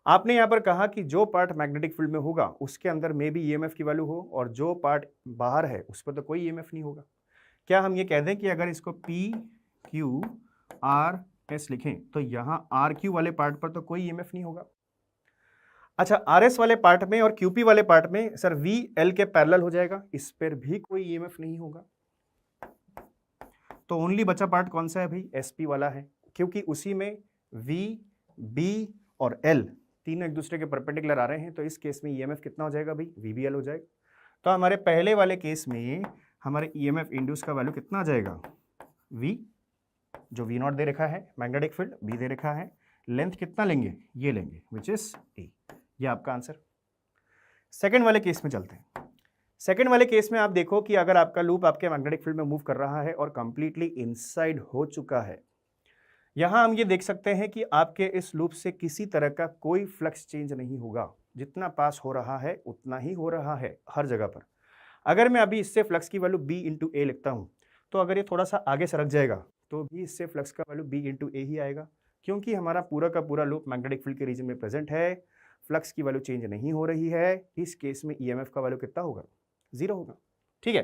आपने यहाँ पर कहा कि जो पार्ट मैग्नेटिक फील्ड में होगा उसके अंदर में भी EMF की वैल्यू हो, और जो पार्ट बाहर है उस पर तो कोई EMF नहीं होगा। क्या हम ये कह दें कि अगर इसको PQRS लिखें तो यहाँ RQ वाले पार्ट पर तो कोई EMF नहीं होगा। अच्छा, RS वाले पार्ट में और QP वाले पार्ट में सर VL के पैरेलल हो जाएगा, इस पर भी कोई EMF नहीं होगा। तो ओनली बचा पार्ट कौन सा है भाई, SP वाला है, क्योंकि उसी में V, B और L तीनों एक दूसरे के परपेंडिकुलर आ रहे हैं। तो इस केस में EMF कितना हो जाएगा भाई, VBL हो जाएगा। तो हमारे पहले वाले केस में हमारे EMF इंड्यूस का वैल्यू कितना आ जाएगा, V, जो V0 दे रखा है, मैग्नेटिक फील्ड B दे रखा है, लेंथ कितना लेंगे, ये लेंगे, विच इज A। ये आपका आंसर। सेकंड वाले केस में चलते हैं। सेकंड वाले केस में आप देखो कि अगर आपका लूप आपके मैग्नेटिक फील्ड में मूव कर रहा है और कंप्लीटली इनसाइड हो चुका है, यहां हम ये देख सकते हैं कि आपके इस लूप से किसी तरह का कोई फ्लक्स चेंज नहीं होगा, जितना पास हो रहा है उतना ही हो रहा है हर जगह पर। अगर मैं अभी इससे फ्लक्स की वैल्यू B/A लिखता हूं, तो अगर ये थोड़ा सा आगे सरक जाएगा तो भी इससे फ्लक्स का वैल्यू B/A ही आएगा, क्योंकि हमारा पूरा का पूरा लूप मैग्नेटिक फील्ड के रीजन में प्रेजेंट है, फ्लक्स की वैल्यू चेंज नहीं हो रही है। इस केस में EMF का वैल्यू कितना होगा, 0 होगा, ठीक है।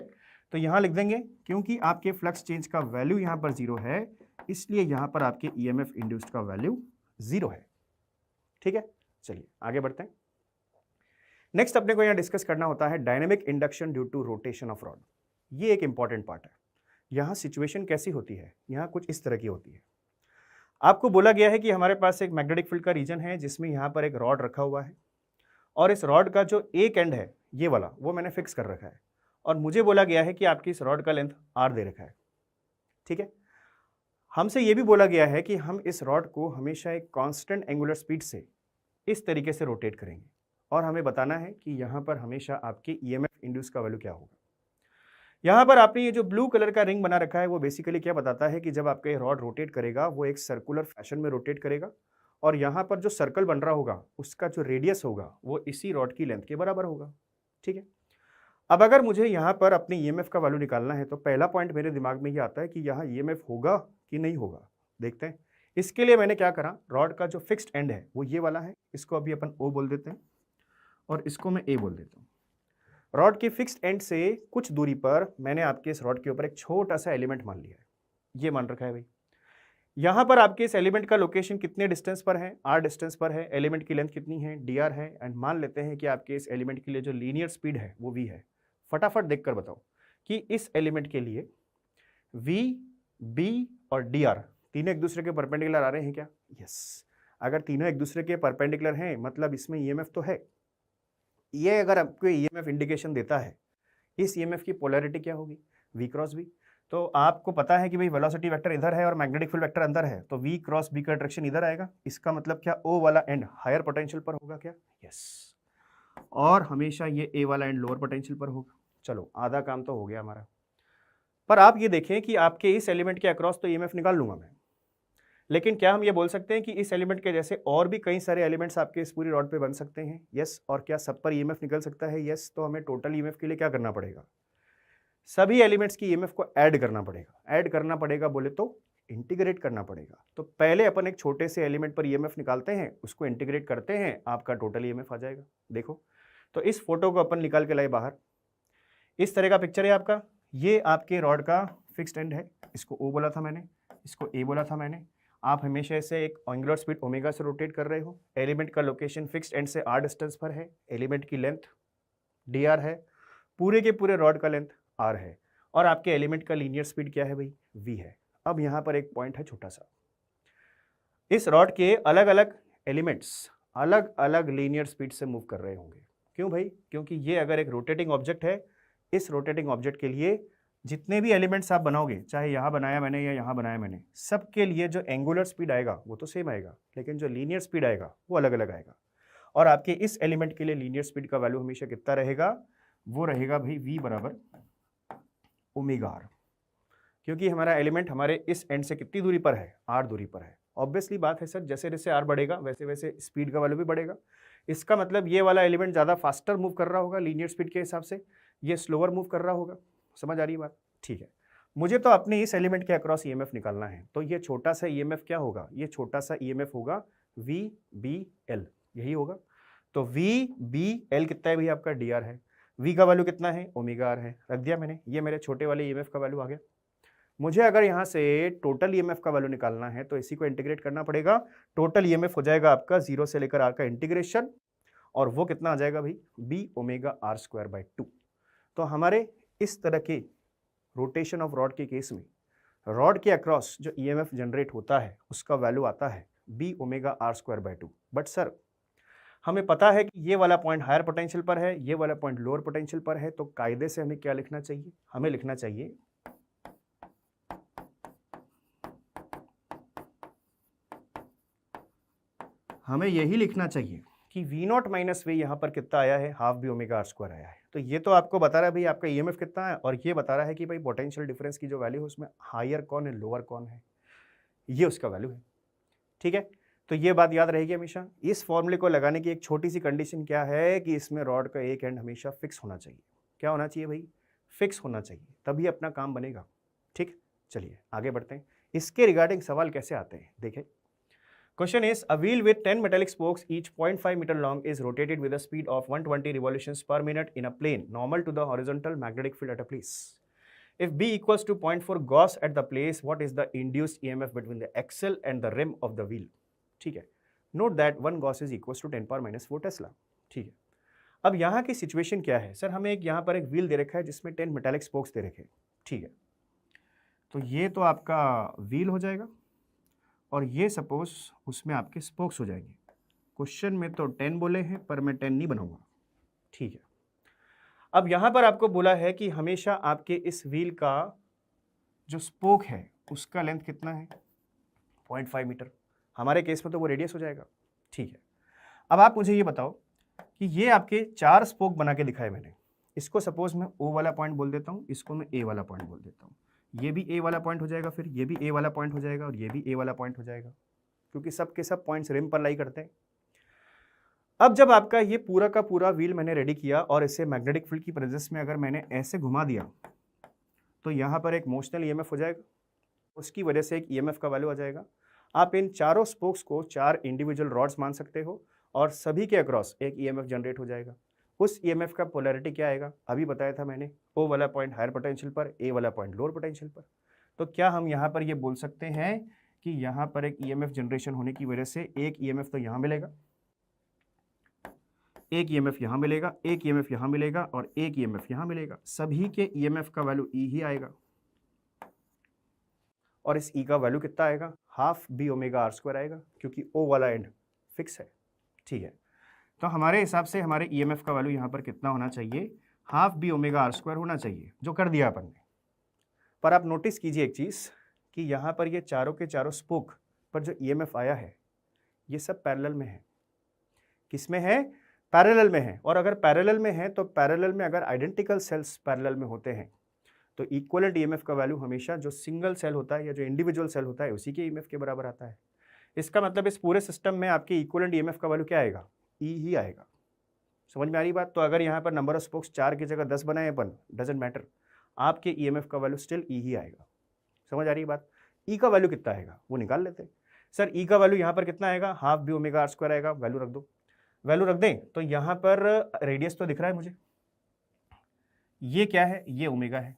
तो यहाँ लिख देंगे, क्योंकि आपके फ्लक्स चेंज का वैल्यू यहाँ पर 0 है, इसलिए यहाँ पर आपके EMF इंड्यूस्ड का वैल्यू 0 है, ठीक है। चलिए आगे बढ़ते हैं। नेक्स्ट अपने को यहाँ डिस्कस करना होता है dynamic induction due to rotation of rod. ये एक इंपॉर्टेंट पार्ट है। यहाँ सिचुएशन कैसी होती है, यहाँ कुछ इस तरह की होती है। आपको बोला गया है कि हमारे पास एक मैग्नेटिक फील्ड का रीजन है जिसमें यहाँ पर एक रॉड रखा हुआ है, और इस रॉड का जो एक एंड है ये वाला, वो मैंने फिक्स कर रखा है, और मुझे बोला गया है कि आपकी इस रॉड का लेंथ R दे रखा है, ठीक है। हमसे ये भी बोला गया है कि हम इस रॉड को हमेशा एक कांस्टेंट एंगुलर स्पीड से इस तरीके से रोटेट करेंगे, और हमें बताना है कि यहाँ पर हमेशा आपके EMF इंड्यूस का वैल्यू क्या होगा। यहाँ पर आपने ये जो ब्लू कलर का रिंग बना रखा है, वो बेसिकली क्या बताता है कि जब आपका ये रॉड रोटेट करेगा वो एक सर्कुलर फैशन में रोटेट करेगा, और यहाँ पर जो सर्कल बन रहा होगा उसका जो रेडियस होगा वो इसी रॉड की लेंथ के बराबर होगा, ठीक है। अब अगर मुझे यहाँ पर अपने EMF का वैल्यू निकालना है, तो पहला पॉइंट मेरे दिमाग में ये आता है कि यहाँ EMF होगा कि नहीं होगा, देखते हैं। इसके लिए मैंने क्या करा, रॉड का जो फिक्स्ड एंड है वो ये वाला है, इसको अभी अपन O बोल देते हैं, और इसको मैं A बोल देता हूँ। रॉड के फिक्स्ड एंड से कुछ दूरी पर मैंने आपके इस रॉड के ऊपर एक छोटा सा एलिमेंट मान लिया है, ये मान रखा है भाई। यहाँ पर आपके इस एलिमेंट का लोकेशन कितने डिस्टेंस पर है, R डिस्टेंस पर है, एलिमेंट की लेंथ कितनी है, DR है, एंड मान लेते हैं कि आपके इस एलिमेंट के लिए जो लीनियर स्पीड है वो V है। फटाफट देखकर बताओ कि इस एलिमेंट के लिए V, B और DR तीनों एक दूसरे के परपेंडिकुलर आ रहे हैं क्या? यस। अगर तीनों एक दूसरे के परपेंडिकुलर हैं मतलब इसमें EMF तो है। ये अगर आपको EMF इंडिकेशन देता है, इस EMF की पोलैरिटी क्या होगी, V क्रॉस B। तो आपको पता है कि भाई वेलोसिटी वेक्टर इधर है और मैग्नेटिक फील्ड वेक्टर अंदर है, तो V क्रॉस B का डायरेक्शन इधर आएगा। इसका मतलब क्या, O वाला एंड हायर पोटेंशियल पर होगा क्या? यस। और हमेशा ये A वाला एंड लोअर पोटेंशियल पर होगा। चलो आधा काम तो हो गया हमारा। पर आप ये देखें कि आपके इस एलिमेंट के अक्रॉस तो EMF निकाल लूंगा मैं, लेकिन क्या हम ये बोल सकते हैं कि इस एलिमेंट के जैसे और भी कई सारे एलिमेंट्स आपके इस पूरी रॉड पे बन सकते हैं? यस। और क्या सब पर EMF निकल सकता है? यस। तो हमें टोटल EMF के लिए क्या करना पड़ेगा, सभी एलिमेंट्स की EMF को ऐड करना पड़ेगा। ऐड करना पड़ेगा बोले तो इंटीग्रेट करना पड़ेगा। तो पहले अपन एक छोटे से एलिमेंट पर EMF निकालते हैं, उसको इंटीग्रेट करते हैं, आपका टोटल EMF आ जाएगा। देखो तो इस फोटो को अपन निकाल के लाए बाहर, इस तरह का पिक्चर है आपका। ये आपके रॉड का फिक्स्ड एंड है, इसको O बोला था मैंने, इसको A बोला था मैंने। आप हमेशा इसे एक एंगुलर स्पीड ओमेगा से रोटेट कर रहे हो, एलिमेंट का लोकेशन फिक्स्ड एंड से r डिस्टेंस पर है, एलिमेंट की लेंथ dr है, पूरे के पूरे रॉड का लेंथ r है, और आपके एलिमेंट का लीनियर स्पीड क्या है भाई, v है। अब यहाँ पर एक पॉइंट है छोटा सा, इस रॉड के अलग अलग एलिमेंट्स अलग अलग लीनियर स्पीड से मूव कर रहे होंगे। क्यों भाई? क्योंकि ये अगर एक रोटेटिंग ऑब्जेक्ट है, इस रोटेटिंग ऑब्जेक्ट के लिए जितने भी एलिमेंट्स आप बनाओगे, चाहे यहाँ बनाया मैंने या यहाँ बनाया मैंने, सबके लिए जो एंगुलर स्पीड आएगा वो तो सेम आएगा, लेकिन जो लीनियर स्पीड आएगा वो अलग अलग आएगा। और आपके इस एलिमेंट के लिए लीनियर स्पीड का वैल्यू हमेशा कितना रहेगा, वो रहेगा भाई v बराबर ओमेगा r, क्योंकि हमारा एलिमेंट हमारे इस एंड से कितनी दूरी पर है, r दूरी पर है। ऑब्वियसली बात है सर, जैसे जैसे r बढ़ेगा वैसे वैसे स्पीड का वैल्यू भी बढ़ेगा। इसका मतलब ये वाला एलिमेंट ज़्यादा फास्टर मूव कर रहा होगा लीनियर स्पीड के हिसाब से, ये स्लोअर मूव कर रहा होगा। समझ आ रही है बात? ठीक है, मुझे तो अपने इस एलिमेंट के अक्रॉस ईएमएफ निकालना है, तो ये छोटा सा ईएमएफ क्या होगा, ये छोटा सा ईएमएफ होगा VBL, यही होगा। तो VBL कितना है भाई, आपका dr है, v का वैल्यू कितना है, ओमेगा r है, रख दिया मैंने। ये मेरे छोटे वाले ईएमएफ का वैल्यू आ गया। मुझे अगर यहाँ से टोटल ईएमएफ का वैल्यू निकालना है तो इसी को इंटीग्रेट करना पड़ेगा। टोटल ईएमएफ हो जाएगा आपका 0 से लेकर r का इंटीग्रेशन, और वो कितना आ जाएगा भाई, b ओमेगा r²/2। तो हमारे इस तरह के रोटेशन ऑफ रॉड के केस में रॉड के अक्रॉस जो ईएमएफ जनरेट होता है उसका वैल्यू आता है b omega r²/2। But sir हमें पता है कि ये वाला पॉइंट हायर पोटेंशियल पर है, ये वाला पॉइंट लोअर पोटेंशियल पर है, तो कायदे से हमें क्या लिखना चाहिए, हमें लिखना चाहिए हमें यही लिखना चाहिए कि V0 माइनस वी यहाँ पर कितना आया है, हाफ b ओमेगा r² आया है। तो ये तो आपको बता रहा है भाई आपका ईएमएफ कितना है, और ये बता रहा है कि भाई पोटेंशियल डिफरेंस की जो वैल्यू है उसमें हायर कौन है, लोअर कौन है, ये उसका वैल्यू है। ठीक है, तो ये बात याद रहेगी हमेशा। इस फॉर्मूले को लगाने की एक छोटी सी कंडीशन क्या है कि इसमें रॉड का एक एंड हमेशा फिक्स होना चाहिए। क्या होना चाहिए भाई, फिक्स होना चाहिए, तभी अपना काम बनेगा। ठीक, चलिए आगे बढ़ते हैं। इसके रिगार्डिंग सवाल कैसे आते हैं देखें। Question is, a wheel with 10 metallic spokes, each 0.5 meter long, is rotated with a speed of 120 revolutions per minute in a plane normal to the horizontal magnetic field at a place. If B equals to 0.4 Gauss at the place, what is the induced EMF between the axle and the rim of the wheel? ठीक है, note that 1 Gauss is equals to 10 power minus 4 Tesla. ठीक है, अब यहाँ की situation क्या है sir, हमें एक यहाँ पर एक व्हील दे रखा है जिसमें 10 मेटालिक स्पोक्स दे रखे हैं। ठीक है, तो ये तो आपका व्हील हो जाएगा, और ये सपोज उसमें आपके स्पोक्स हो जाएंगे। क्वेश्चन में तो 10 बोले हैं पर मैं 10 नहीं बनाऊंगा। ठीक है, अब यहाँ पर आपको बोला है कि हमेशा आपके इस व्हील का जो स्पोक है उसका लेंथ कितना है, 0.5 मीटर। हमारे केस में तो वो रेडियस हो जाएगा। ठीक है, अब आप मुझे ये बताओ कि ये आपके 4 स्पोक बना के दिखाए मैंने, इसको सपोज मैं O वाला पॉइंट बोल देता हूँ, इसको मैं A वाला पॉइंट बोल देता हूँ, ये भी A वाला पॉइंट हो जाएगा, फिर ये भी A वाला पॉइंट हो जाएगा, और ये भी A वाला पॉइंट हो जाएगा, क्योंकि सब के सब पॉइंट्स रिम पर लाई करते हैं। अब जब आपका ये पूरा का पूरा व्हील मैंने रेडी किया और इसे मैग्नेटिक फील्ड की प्रेजेंस में अगर मैंने ऐसे घुमा दिया तो यहाँ पर एक मोशनल ईएमएफ हो जाएगा, उसकी वजह से एक ईएमएफ का वैल्यू आ जाएगा। आप इन चारों स्पोक्स को 4 इंडिविजुअल रॉड्स मान सकते हो, और सभी के अक्रॉस एक ईएमएफ जनरेट हो जाएगा। उस ईएमएफ का पोलैरिटी क्या आएगा, अभी बताया था मैंने, O वाला पॉइंट हायर पोटेंशियल पर, A वाला पॉइंट लोअर पोटेंशियल पर। तो क्या हम यहाँ पर ये बोल सकते हैं कि यहाँ पर एक ईएमएफ जनरेशन होने की वजह से एक ईएमएफ तो यहाँ मिलेगा, एक ईएमएफ यहाँ मिलेगा, एक ईएमएफ यहाँ मिलेगा, और एक ईएमएफ यहाँ मिलेगा। सभी के ईएमएफ का वैल्यू E ही आएगा, और इस E का वैल्यू कितना आएगा, हाफ b ओमेगा r² आएगा, क्योंकि O वाला एंड फिक्स है। ठीक है, तो हमारे हिसाब से हमारे ईएमएफ का वैल्यू यहाँ पर कितना होना चाहिए, हाफ b ओमेगा r² होना चाहिए, जो कर दिया अपन ने। पर आप नोटिस कीजिए एक चीज़ कि यहाँ पर ये चारों के चारों स्पोक पर जो ईएमएफ आया है ये सब पैरेलल में है। किस में है, पैरेलल में है। और अगर पैरेलल में है तो पैरेलल में अगर आइडेंटिकल सेल्स पैरेलल में होते हैं तो इक्वलेंट ईएमएफ का वैल्यू हमेशा जो सिंगल सेल होता है या जो इंडिविजुअल सेल होता है उसी के ईएमएफ के बराबर आता है। इसका मतलब इस पूरे सिस्टम में आपके इक्वलेंट ईएमएफ का वैल्यू क्या आएगा, ई ही आएगा। समझ में आ रही बात? तो अगर यहाँ पर नंबर ऑफ स्पोक्स 4 की जगह 10 बनाए अपन, डजेंट मैटर, आपके ईएमएफ का वैल्यू स्टिल ई ही आएगा। समझ आ रही बात? ई का वैल्यू कितना आएगा वो निकाल लेते हैं। सर ई का वैल्यू यहाँ पर कितना आएगा, हाफ b ओमेगा r² आएगा। वैल्यू रख दो, वैल्यू रख दें तो यहाँ पर रेडियस तो दिख रहा है मुझे, ये क्या है, ये ओमेगा है,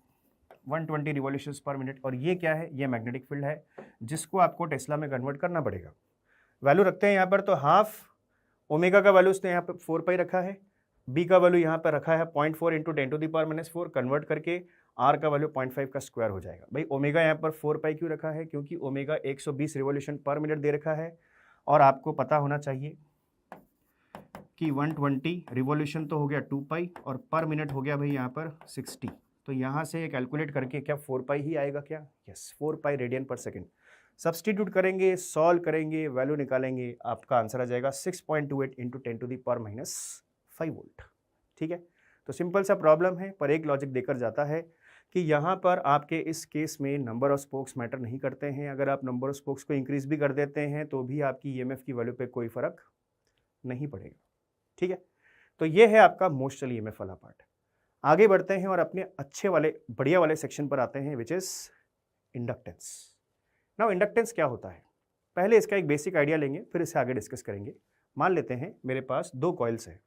120 रिवॉल्यूशंस पर मिनट। और ये क्या है, ये मैग्नेटिक फील्ड है जिसको आपको टेस्ला में कन्वर्ट करना पड़ेगा। वैल्यू रखते हैं यहाँ पर, तो हाफ ओमेगा का वैल्यू उसने यहाँ पर 4 पाई रखा है, बी का वैल्यू यहाँ पर रखा है 0.4 इंटू 10⁻⁻⁴, कन्वर्ट करके आर का वैल्यू 0.5 का स्क्वायर हो जाएगा। भाई ओमेगा यहाँ पर 4 पाई क्यों रखा है, क्योंकि ओमेगा 120 रिवॉल्यूशन पर मिनट दे रखा है और आपको पता होना चाहिए कि 120 रिवॉल्यूशन तो हो गया 2 पाई और पर मिनट हो गया भाई यहाँ पर 60। तो यहाँ से कैलकुलेट करके क्या 4 पाई ही आएगा क्या, यस 4 पाई रेडियन पर सेकेंड। सब्सटीट्यूट करेंगे, सॉल्व करेंगे, वैल्यू निकालेंगे, आपका आंसर आ जाएगा 6.28 इंटू 10⁻⁻5 वोल्ट। ठीक है, तो सिंपल सा प्रॉब्लम है पर एक लॉजिक देकर जाता है कि यहाँ पर आपके इस केस में नंबर ऑफ स्पोक्स मैटर नहीं करते हैं। अगर आप नंबर ऑफ स्पोक्स को इंक्रीज भी कर देते हैं तो भी आपकी ईएमएफ की वैल्यू पे कोई फर्क नहीं पड़ेगा। ठीक है, तो ये है आपका मोस्टल ईएमएफ वाला पार्ट। आगे बढ़ते हैं और अपने अच्छे वाले बढ़िया वाले सेक्शन पर आते हैं, which is inductance. Now inductance क्या होता है, पहले इसका एक बेसिक आइडिया लेंगे फिर इसे आगे डिस्कस करेंगे। मान लेते हैं मेरे पास दो कॉइल्स हैं।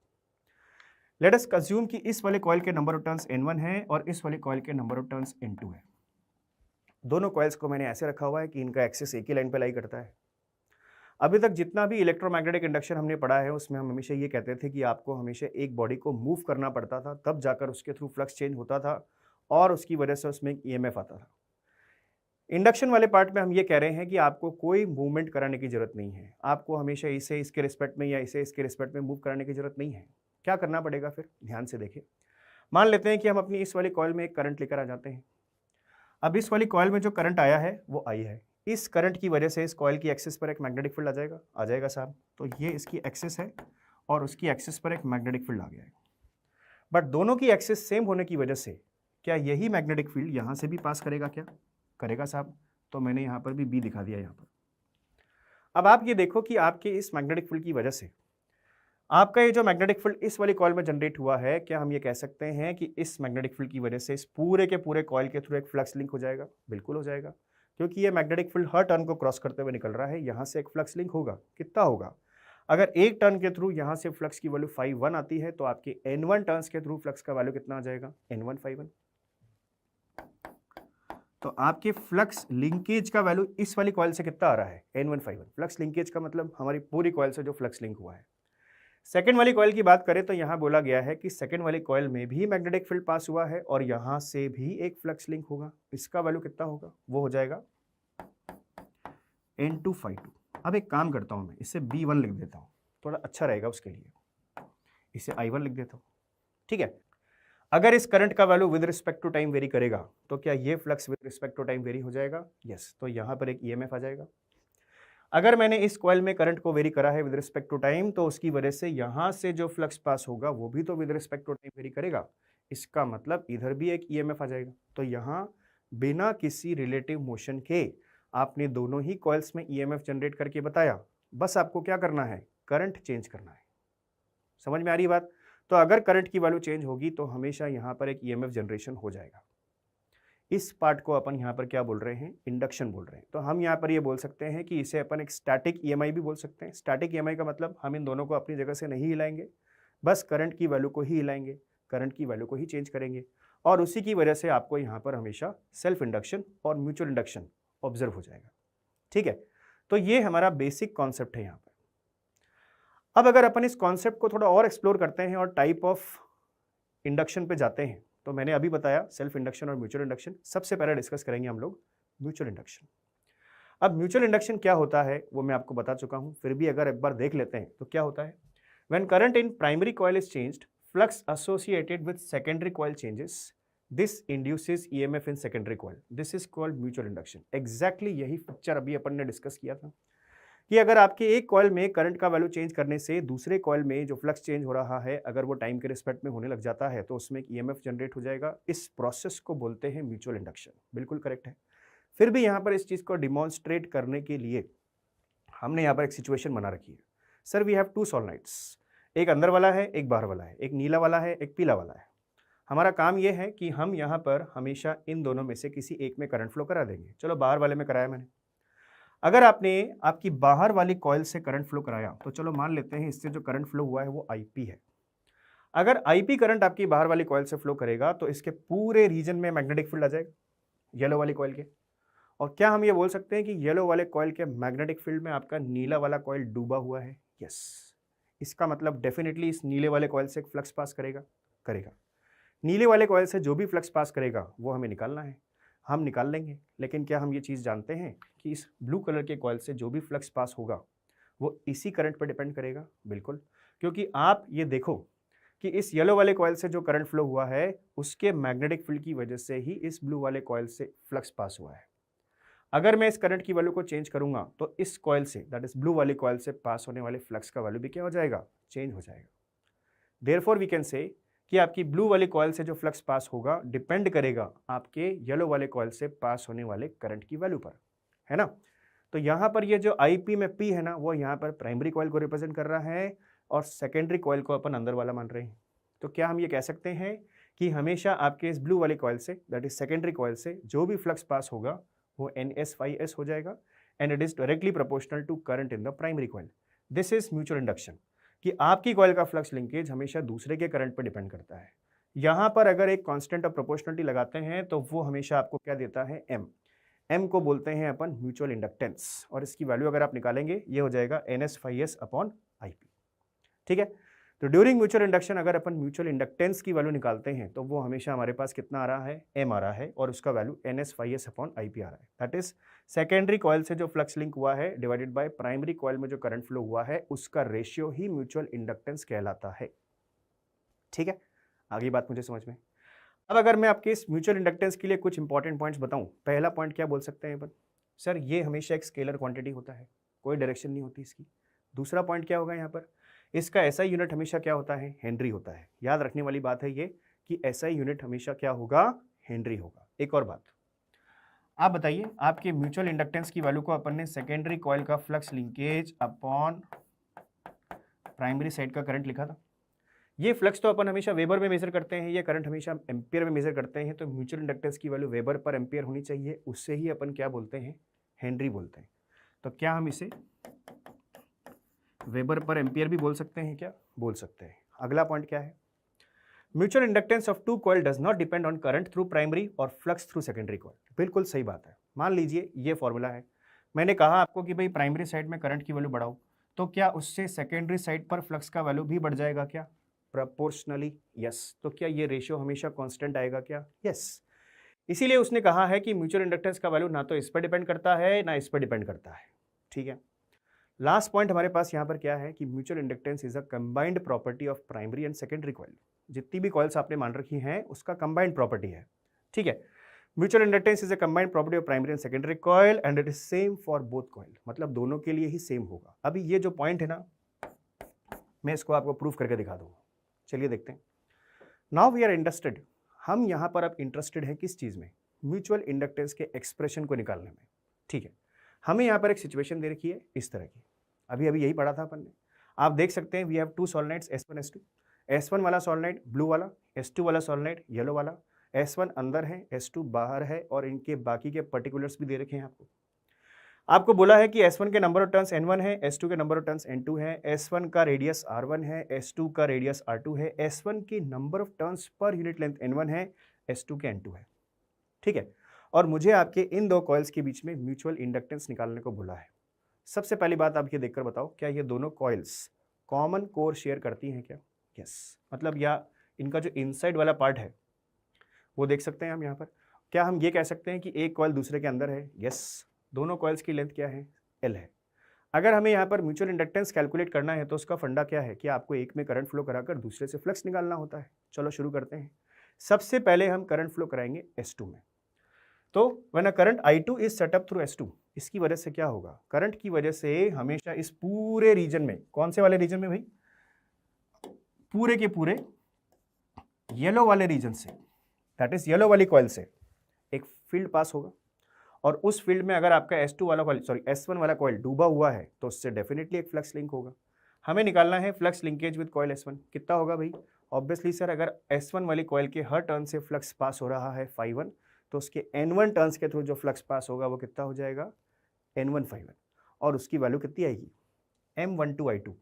लेट अस अज्यूम कि इस वाले कॉइल के नंबर ऑफ टर्न्स N1 है और इस वाले कॉइल के नंबर ऑफ टर्न्स N2 है। दोनों कॉइल्स को मैंने ऐसे रखा हुआ है कि इनका एक्सिस एक ही लाइन पे लाई करता है। अभी तक जितना भी इलेक्ट्रोमैग्नेटिक इंडक्शन हमने पढ़ा है उसमें हम हमेशा ये कहते थे कि आपको हमेशा एक बॉडी को मूव करना पड़ता था, तब जाकर उसके थ्रू फ्लक्स चेंज होता था और उसकी वजह से उसमें एक ईएमएफ आता था। इंडक्शन वाले पार्ट में हम ये कह रहे हैं कि आपको कोई मूवमेंट कराने की जरूरत नहीं है, आपको हमेशा इसे इसके रिस्पेक्ट में या इसे इसके रिस्पेक्ट में मूव कराने की जरूरत नहीं है। क्या करना पड़ेगा फिर, ध्यान से देखें। मान लेते हैं कि हम अपनी इस वाली कॉइल में एक करंट लेकर आ जाते हैं। अब इस वाली कॉइल में जो करंट आया है वो आई है, इस करंट की वजह से इस कॉइल की एक्सिस पर एक मैग्नेटिक फील्ड आ जाएगा साहब। तो ये इसकी एक्सिस है और उसकी एक्सिस पर एक मैग्नेटिक फील्ड आ गया है। बट दोनों की एक्सिस सेम होने की वजह से क्या यही मैग्नेटिक फील्ड यहाँ से भी पास करेगा, क्या करेगा साहब? तो मैंने यहाँ पर भी बी दिखा दिया यहाँ पर। अब आप ये देखो कि आपके इस मैग्नेटिक फील्ड की वजह से आपका ये जो मैग्नेटिक फील्ड इस वाली कॉइल में जनरेट हुआ है, क्या हम ये कह सकते हैं कि इस मैग्नेटिक फील्ड की वजह से इस पूरे के पूरे कॉइल के थ्रू एक फ्लक्स लिंक हो जाएगा? बिल्कुल हो जाएगा, क्योंकि ये मैग्नेटिक फील्ड हर टर्न को क्रॉस करते हुए निकल रहा है। यहाँ से एक फ्लक्स लिंक होगा, कितना होगा? अगर एक टर्न के थ्रू यहाँ से फ्लक्स की वैल्यू 5 आती है तो आपके N1 टर्न्स के थ्रू फ्लक्स का वैल्यू कितना आ जाएगा? N1 5। तो आपके फ्लक्स लिंकेज का वैल्यू इस वाली कॉइल से कितना आ रहा है? N1 5। फ्लक्स लिंकेज का मतलब हमारी पूरी कॉइल से जो फ्लक्स लिंक हुआ है। सेकेंड वाली कॉइल की बात करें तो यहाँ बोला गया है कि सेकेंड वाली कॉइल में भी मैग्नेटिक फील्ड पास हुआ है और यहाँ से भी एक फ्लक्स लिंक होगा। इसका वैल्यू कितना होगा? वो हो जाएगा N2 ∅2। अब एक काम करता हूँ, मैं इसे B1 लिख देता हूँ, थोड़ा अच्छा रहेगा उसके लिए। इसे I1 लिख देता हूँ। ठीक है, अगर इस करंट का value with respect to time vary करेगा तो क्या ये flux with respect to time vary हो जाएगा? यस, तो यहाँ पर एक ईएमएफ आ जाएगा। अगर मैंने इस कॉइल में करंट को वेरी करा है विद रिस्पेक्ट टू टाइम तो उसकी वजह से यहाँ से जो फ्लक्स पास होगा वो भी तो with respect to time vary करेगा। इसका मतलब इधर भी एक ईएमएफ आ जाएगा। तो यहाँ बिना किसी रिलेटिव मोशन के आपने दोनों ही कॉइल्स में ईएमएफ जनरेट करके बताया। बस आपको क्या करना है? करंट चेंज करना है। समझ में आ रही बात? तो अगर करंट की वैल्यू चेंज होगी तो हमेशा यहाँ पर एक ईएमएफ जनरेशन हो जाएगा। इस पार्ट को अपन यहाँ पर क्या बोल रहे हैं? इंडक्शन बोल रहे हैं। तो हम यहाँ पर ये बोल सकते हैं कि इसे अपन एक स्टैटिक ईएमआई भी बोल सकते हैं। स्टैटिक ईएमआई का मतलब हम इन दोनों को अपनी जगह से नहीं हिलाएंगे, बस करंट की वैल्यू को ही हिलाएंगे, करंट की वैल्यू को ही चेंज करेंगे और उसी की वजह से आपको यहाँ पर हमेशा सेल्फ इंडक्शन और म्यूचुअल इंडक्शन ऑब्जर्व हो जाएगा। ठीक है, तो ये हमारा बेसिक कॉन्सेप्ट है यहाँ पर। अब अगर अपन इस कॉन्सेप्ट को थोड़ा और एक्सप्लोर करते हैं और टाइप ऑफ इंडक्शन पे जाते हैं तो मैंने अभी बताया सेल्फ इंडक्शन और म्यूचुअल इंडक्शन। सबसे पहले डिस्कस करेंगे हम लोग म्यूचुअल इंडक्शन। अब म्यूचुअल इंडक्शन क्या होता है वो मैं आपको बता चुका हूं, फिर भी अगर एक बार देख लेते हैं तो क्या होता है? When current in primary coil is changed, flux associated with secondary coil changes, this induces EMF in secondary coil, this is called mutual induction. Exactly यही पिक्चर अभी अपन ने डिस्कस किया था कि अगर आपके एक कॉइल में करंट का वैल्यू चेंज करने से दूसरे कॉइल में जो फ्लक्स चेंज हो रहा है अगर वो टाइम के रिस्पेक्ट में होने लग जाता है तो उसमें एक ईएमएफ जनरेट हो जाएगा। इस प्रोसेस को बोलते हैं म्यूचुअल इंडक्शन। बिल्कुल करेक्ट है। फिर भी यहाँ पर इस चीज़ को डिमॉन्स्ट्रेट करने के लिए हमने यहाँ पर एक सिचुएशन बना रखी है। सर वी हैव टू सॉलिनॉइड्स, एक अंदर वाला है एक बाहर वाला है, एक नीला वाला है एक पीला वाला है। हमारा काम यह है कि हम यहाँ पर हमेशा इन दोनों में से किसी एक में करंट फ्लो करा देंगे। चलो बाहर वाले में कराया मैंने। अगर आपने आपकी बाहर वाली कॉइल से करंट फ्लो कराया तो चलो मान लेते हैं इससे जो करंट फ्लो हुआ है वो IP है। अगर आईपी करंट आपकी बाहर वाली कॉइल से फ्लो करेगा तो इसके पूरे रीजन में मैग्नेटिक फील्ड आ जाएगा येलो वाली कॉइल के। और क्या हम ये बोल सकते हैं कि येलो वाले कॉइल के मैग्नेटिक फील्ड में आपका नीला वाला कॉइल डूबा हुआ है? यस। इसका मतलब डेफिनेटली इस नीले वाले कॉइल से एक फ्लक्स पास करेगा करेगा नीले वाले कॉइल से जो भी फ्लक्स पास करेगा वो हमें निकालना है, हम निकाल लेंगे। लेकिन क्या हम ये चीज़ जानते हैं कि इस ब्लू कलर के कॉइल से जो भी फ्लक्स पास होगा वो इसी करंट पर डिपेंड करेगा? बिल्कुल, क्योंकि आप ये देखो कि इस येलो वाले कॉइल से जो करंट फ्लो हुआ है उसके मैग्नेटिक फील्ड की वजह से ही इस ब्लू वाले कॉइल से फ्लक्स पास हुआ है। अगर मैं इस करंट की वैल्यू को चेंज करूंगा तो इस कॉइल से, दैट इज ब्लू वाली कॉइल से पास होने वाले फ्लक्स का वैल्यू भी क्या हो जाएगा? चेंज हो जाएगा। देयरफॉर वी कैन से कि आपकी ब्लू वाली कॉइल से जो फ्लक्स पास होगा डिपेंड करेगा आपके येलो वाले कॉइल से पास होने वाले करंट की वैल्यू पर, है ना। तो यहाँ पर ये जो IP में P है ना, वो यहाँ पर प्राइमरी कॉइल को रिप्रेजेंट कर रहा है और सेकेंडरी कॉइल को अपन अंदर वाला मान रहे हैं। तो क्या हम ये कह सकते हैं कि हमेशा आपके इस ब्लू वाली कॉइल से, दैट इज सेकेंडरी कॉइल से, जो भी फ्लक्स पास होगा वो NS/S हो जाएगा and it is directly proportional to current in the primary coil. This is mutual induction, कि आपकी कॉइल का फ्लक्स लिंकेज हमेशा दूसरे के करंट पर डिपेंड करता है। यहाँ पर अगर एक कांस्टेंट ऑफ प्रोपोर्शनलिटी लगाते हैं तो वो हमेशा आपको क्या देता है? M को बोलते हैं अपन म्यूचुअल इंडक्टेंस, और इसकी वैल्यू अगर आप निकालेंगे ये हो जाएगा NS/S/IP। ठीक है, तो ड्यूरिंग म्यूचुअल इंडक्शन अगर अपन म्यूचुअल इंडक्टेंस की वैल्यू निकालते हैं तो वो हमेशा हमारे पास कितना आ रहा है? M आ रहा है, और उसका वैल्यू NS/S/IP आ रहा है। दैट इज सेकेंडरी कॉइल से जो फ्लक्स लिंक हुआ है डिवाइडेड बाय प्राइमरी कॉइल में जो करंट फ्लो हुआ है उसका रेशियो ही म्यूचुअल इंडक्टेंस कहलाता है। ठीक है, आगे बात मुझे समझ में। अब अगर मैं आपके इस म्यूचुअल इंडक्टेंस के लिए कुछ इंपॉर्टेंट पॉइंट्स बताऊं, पहला पॉइंट क्या बोल सकते हैं अपन? सर ये हमेशा एक स्केलर क्वांटिटी होता है, कोई डायरेक्शन नहीं होती इसकी। दूसरा पॉइंट क्या होगा यहाँ पर? इसका SI यूनिट हमेशा क्या होता है? हेनरी होता है। याद रखने वाली बात है ये कि SI यूनिट हमेशा क्या होगा? हेनरी होगा। एक और बात, आप बताइए, आपके म्यूचुअल इंडक्टेंस की वैल्यू को अपन ने सेकेंडरी कॉइल का flux linkage upon primary side का करंट लिखा था। ये फ्लक्स तो अपन हमेशा वेबर में मेजर करते हैं, ये करंट हमेशा एम्पियर में मेजर करते हैं, तो म्यूचुअल इंडक्टेंस की वैल्यू वेबर पर एम्पियर होनी चाहिए, उससे ही अपन क्या बोलते हैं? हेनरी बोलते हैं। तो क्या हम इसे वेबर पर एम्पियर भी बोल सकते हैं? क्या बोल सकते हैं। अगला पॉइंट क्या है? Mutual inductance of two coil does not depend on current through primary और फ्लक्स थ्रू सेकेंडरी कॉइल। बिल्कुल सही बात है। मान लीजिए ये फॉर्मूला है, मैंने कहा आपको कि भाई प्राइमरी साइड में करंट की वैल्यू बढ़ाओ, तो क्या उससे सेकेंडरी साइड पर फ्लक्स का वैल्यू भी बढ़ जाएगा क्या? Proportionally yes. तो क्या ये रेशियो हमेशा कांस्टेंट आएगा क्या? यस। इसीलिए उसने कहा है कि म्यूचुअल इंडक्टेंस का वैल्यू ना तो इस पर डिपेंड करता है ना इस पर डिपेंड करता है। ठीक है, लास्ट पॉइंट हमारे पास यहाँ पर क्या है कि mutual inductance is a combined property of primary and secondary coil. जितनी भी कॉइल्स आपने मान रखी हैं उसका कंबाइंड प्रॉपर्टी है। ठीक है, mutual inductance is a combined property of primary and secondary coil and it is same for both coil, मतलब दोनों के लिए ही सेम होगा। अभी ये जो पॉइंट है ना, मैं इसको आपको प्रूफ करके दिखा दूंगा। चलिए देखते हैं। नाउ वी आर इंटरेस्टेड, हम यहाँ पर अब इंटरेस्टेड हैं किस चीज़ में? म्यूचुअल इंडक्टेंस के एक्सप्रेशन को निकालने में। ठीक है, हमें यहाँ पर एक सिचुएशन दे रखी है इस तरह की, अभी अभी यही पढ़ा था अपन ने। आप देख सकते हैं we have to सॉलिनॉइड्स S1 S2। S1 वाला सॉलिनॉइड ब्लू वाला, S2 वाला सॉलिनॉइड येलो वाला। S1 अंदर है, S2 बाहर है, और इनके बाकी के पर्टिकुलर्स भी दे रखे हैं आपको। आपको बोला है कि S1 के नंबर ऑफ टर्न्स N1 है, S2 के नंबर ऑफ टर्न्स N2 है, S1 का रेडियस R1 है, S2 का रेडियस R2 है, S1 की number of turns per unit length N1 है, S2 के N2 है। ठीक है, और मुझे आपके इन दो कॉइल्स के बीच में म्यूचुअल इंडक्टेंस निकालने को बोला है। सबसे पहली बात आप ये देखकर बताओ, क्या ये दोनों कॉइल्स कॉमन कोर शेयर करती हैं क्या? यस। मतलब या इनका जो इनसाइड वाला पार्ट है वो देख सकते हैं हम यहाँ पर। क्या हम ये कह सकते हैं कि एक कॉइल दूसरे के अंदर है? यस। दोनों कॉइल्स की लेंथ क्या है? L है। अगर हमें यहाँ पर म्यूचुअल इंडक्टेंस कैलकुलेट करना है तो उसका फंडा क्या है कि आपको एक में करंट फ्लो कराकर दूसरे से फ्लक्स निकालना होता है। चलो शुरू करते हैं। सबसे पहले हम करंट फ्लो कराएंगे S2 में। तो when a current I2 is set up through S2, इसकी वजह से क्या होगा? करंट की वजह से हमेशा इस पूरे रीजन में, कौन से वाले रीजन में भाई? पूरे के पूरे येलो वाले रीजन से, दैट इज येलो वाली कॉइल से एक फील्ड पास होगा, और उस फील्ड में अगर आपका S2 वाला कॉइल, सॉरी S1 वाला कॉइल डूबा हुआ है तो उससे डेफिनेटली एक फ्लक्स लिंक होगा। हमें निकालना है flux linkage with coil S1। कितना होगा भाई? ऑब्वियसली सर, अगर S1 वाली कॉइल के हर टर्न से फ्लक्स पास हो रहा है φ1, तो उसके N1 टर्न्स के थ्रू जो फ्लक्स पास होगा वो कितना हो जाएगा? N1 φ1, और उसकी वैल्यू कितनी आएगी? M12I2।